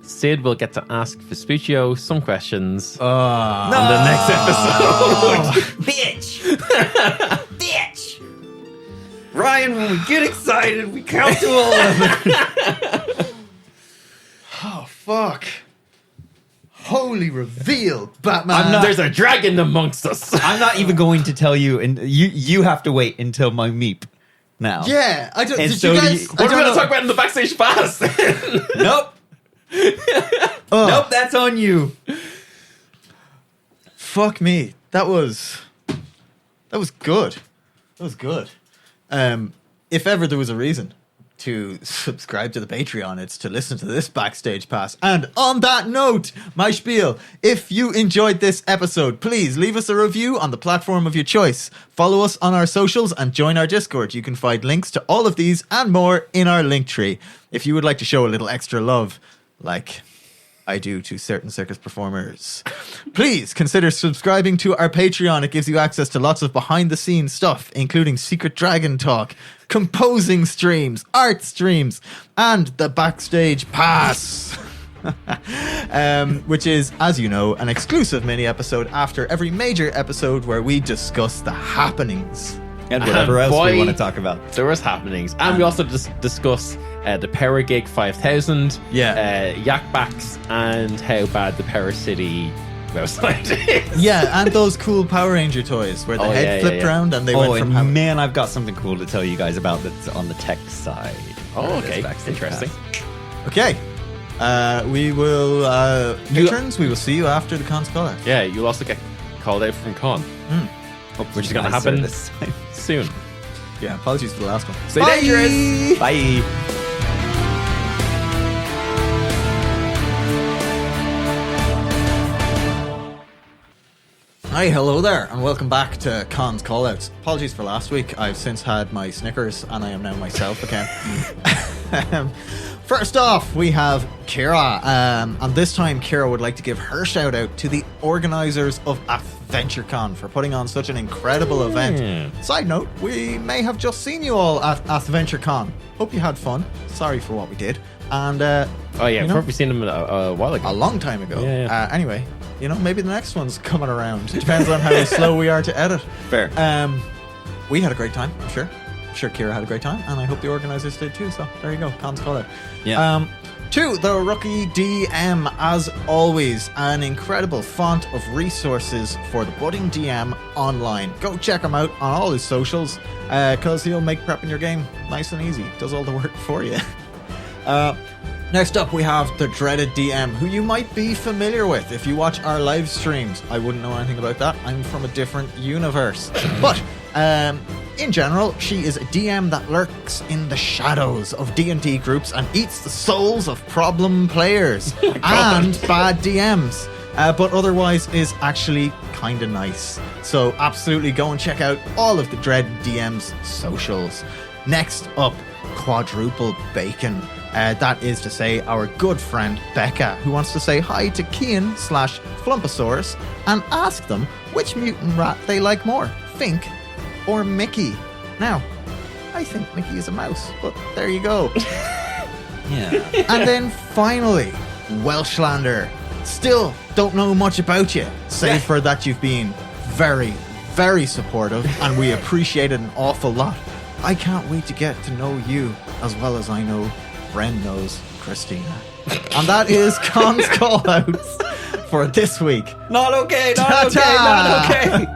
Sid will get to ask Vespuccio some questions Oh, on the next episode. Bitch. Bitch. Ryan, when we get excited, we count to 11. oh fuck! Holy reveal, Batman! There's a dragon amongst us. I'm not even going to tell you, and you have to wait until my meep now. Yeah, I don't. And Did so you do guys? you- What are we going to talk about in the backstage pass? Nope. Oh, Nope, that's on you. fuck me. That was good. That was good. If ever there was a reason to subscribe to the Patreon, it's to listen to this backstage pass. And on that note, my spiel, if you enjoyed this episode, please leave us a review on the platform of your choice. Follow us on our socials and join our Discord. You can find links to all of these and more in our link tree. If you would like to show a little extra love, like I do to certain circus performers, please consider subscribing to our Patreon. It gives you access to lots of behind-the-scenes stuff, including Secret Dragon Talk, composing streams, art streams, and the Backstage Pass, which is, as you know, an exclusive mini-episode after every major episode where we discuss the happenings. And whatever else Boy. we want to talk about. There was happenings. And we also discuss the Power Gig 5000, Yeah. Yak Backs, and how bad the Power City website. Yeah, and those cool Power Ranger toys where the head flipped around and they went from and man, I've got something cool to tell you guys about that's on the tech side. Oh, okay. Interesting. Okay. We will patrons, we will see you after the con's call out. Yeah, you'll also get called out from con, which is going to happen this time. soon. Yeah, apologies for the last one. Stay dangerous. Bye. Hi, hello there, and welcome back to Con's Callouts. Apologies for last week. I've since had my Snickers, and I am now myself again. First off, we have Kira, and this time Kira would like to give her shout out to the organisers of AdventureCon for putting on such an incredible event. Side note, we may have just seen you all at AdventureCon. Hope you had fun. Sorry for what we did. And we've probably seen them a while ago. A long time ago. Yeah. Anyway, maybe the next one's coming around. It depends on how slow we are to edit. Fair. We had a great time, I'm sure. I'm sure Kira had a great time, and I hope the organisers did too. So there you go, Con's call out. Yeah. To the rookie DM, as always, an incredible font of resources for the budding DM online. Go check him out on all his socials, because he'll make prepping your game nice and easy. Does all the work for you. Next up, we have the dreaded DM, who you might be familiar with if you watch our live streams. I wouldn't know anything about that. I'm from a different universe. But in general, she is a DM that lurks in the shadows of D&D groups and eats the souls of problem players and bad DMs. But otherwise is actually kind of nice. So absolutely go and check out all of the dread DM's socials. Next up, Quadruple Bacon. That is to say, our good friend Becca, who wants to say hi to Kian/Flumposaurus and ask them which mutant rat they like more, Fink or Mickey. Now, I think Mickey is a mouse, but there you go. Yeah. And then finally, Welshlander. Still don't know much about you, save for that you've been very, very supportive, and we appreciate it an awful lot. I can't wait to get to know you as well as I know Bren knows Christina. And that is Con's Callouts for this week. Not okay. Ta-ta! Not okay.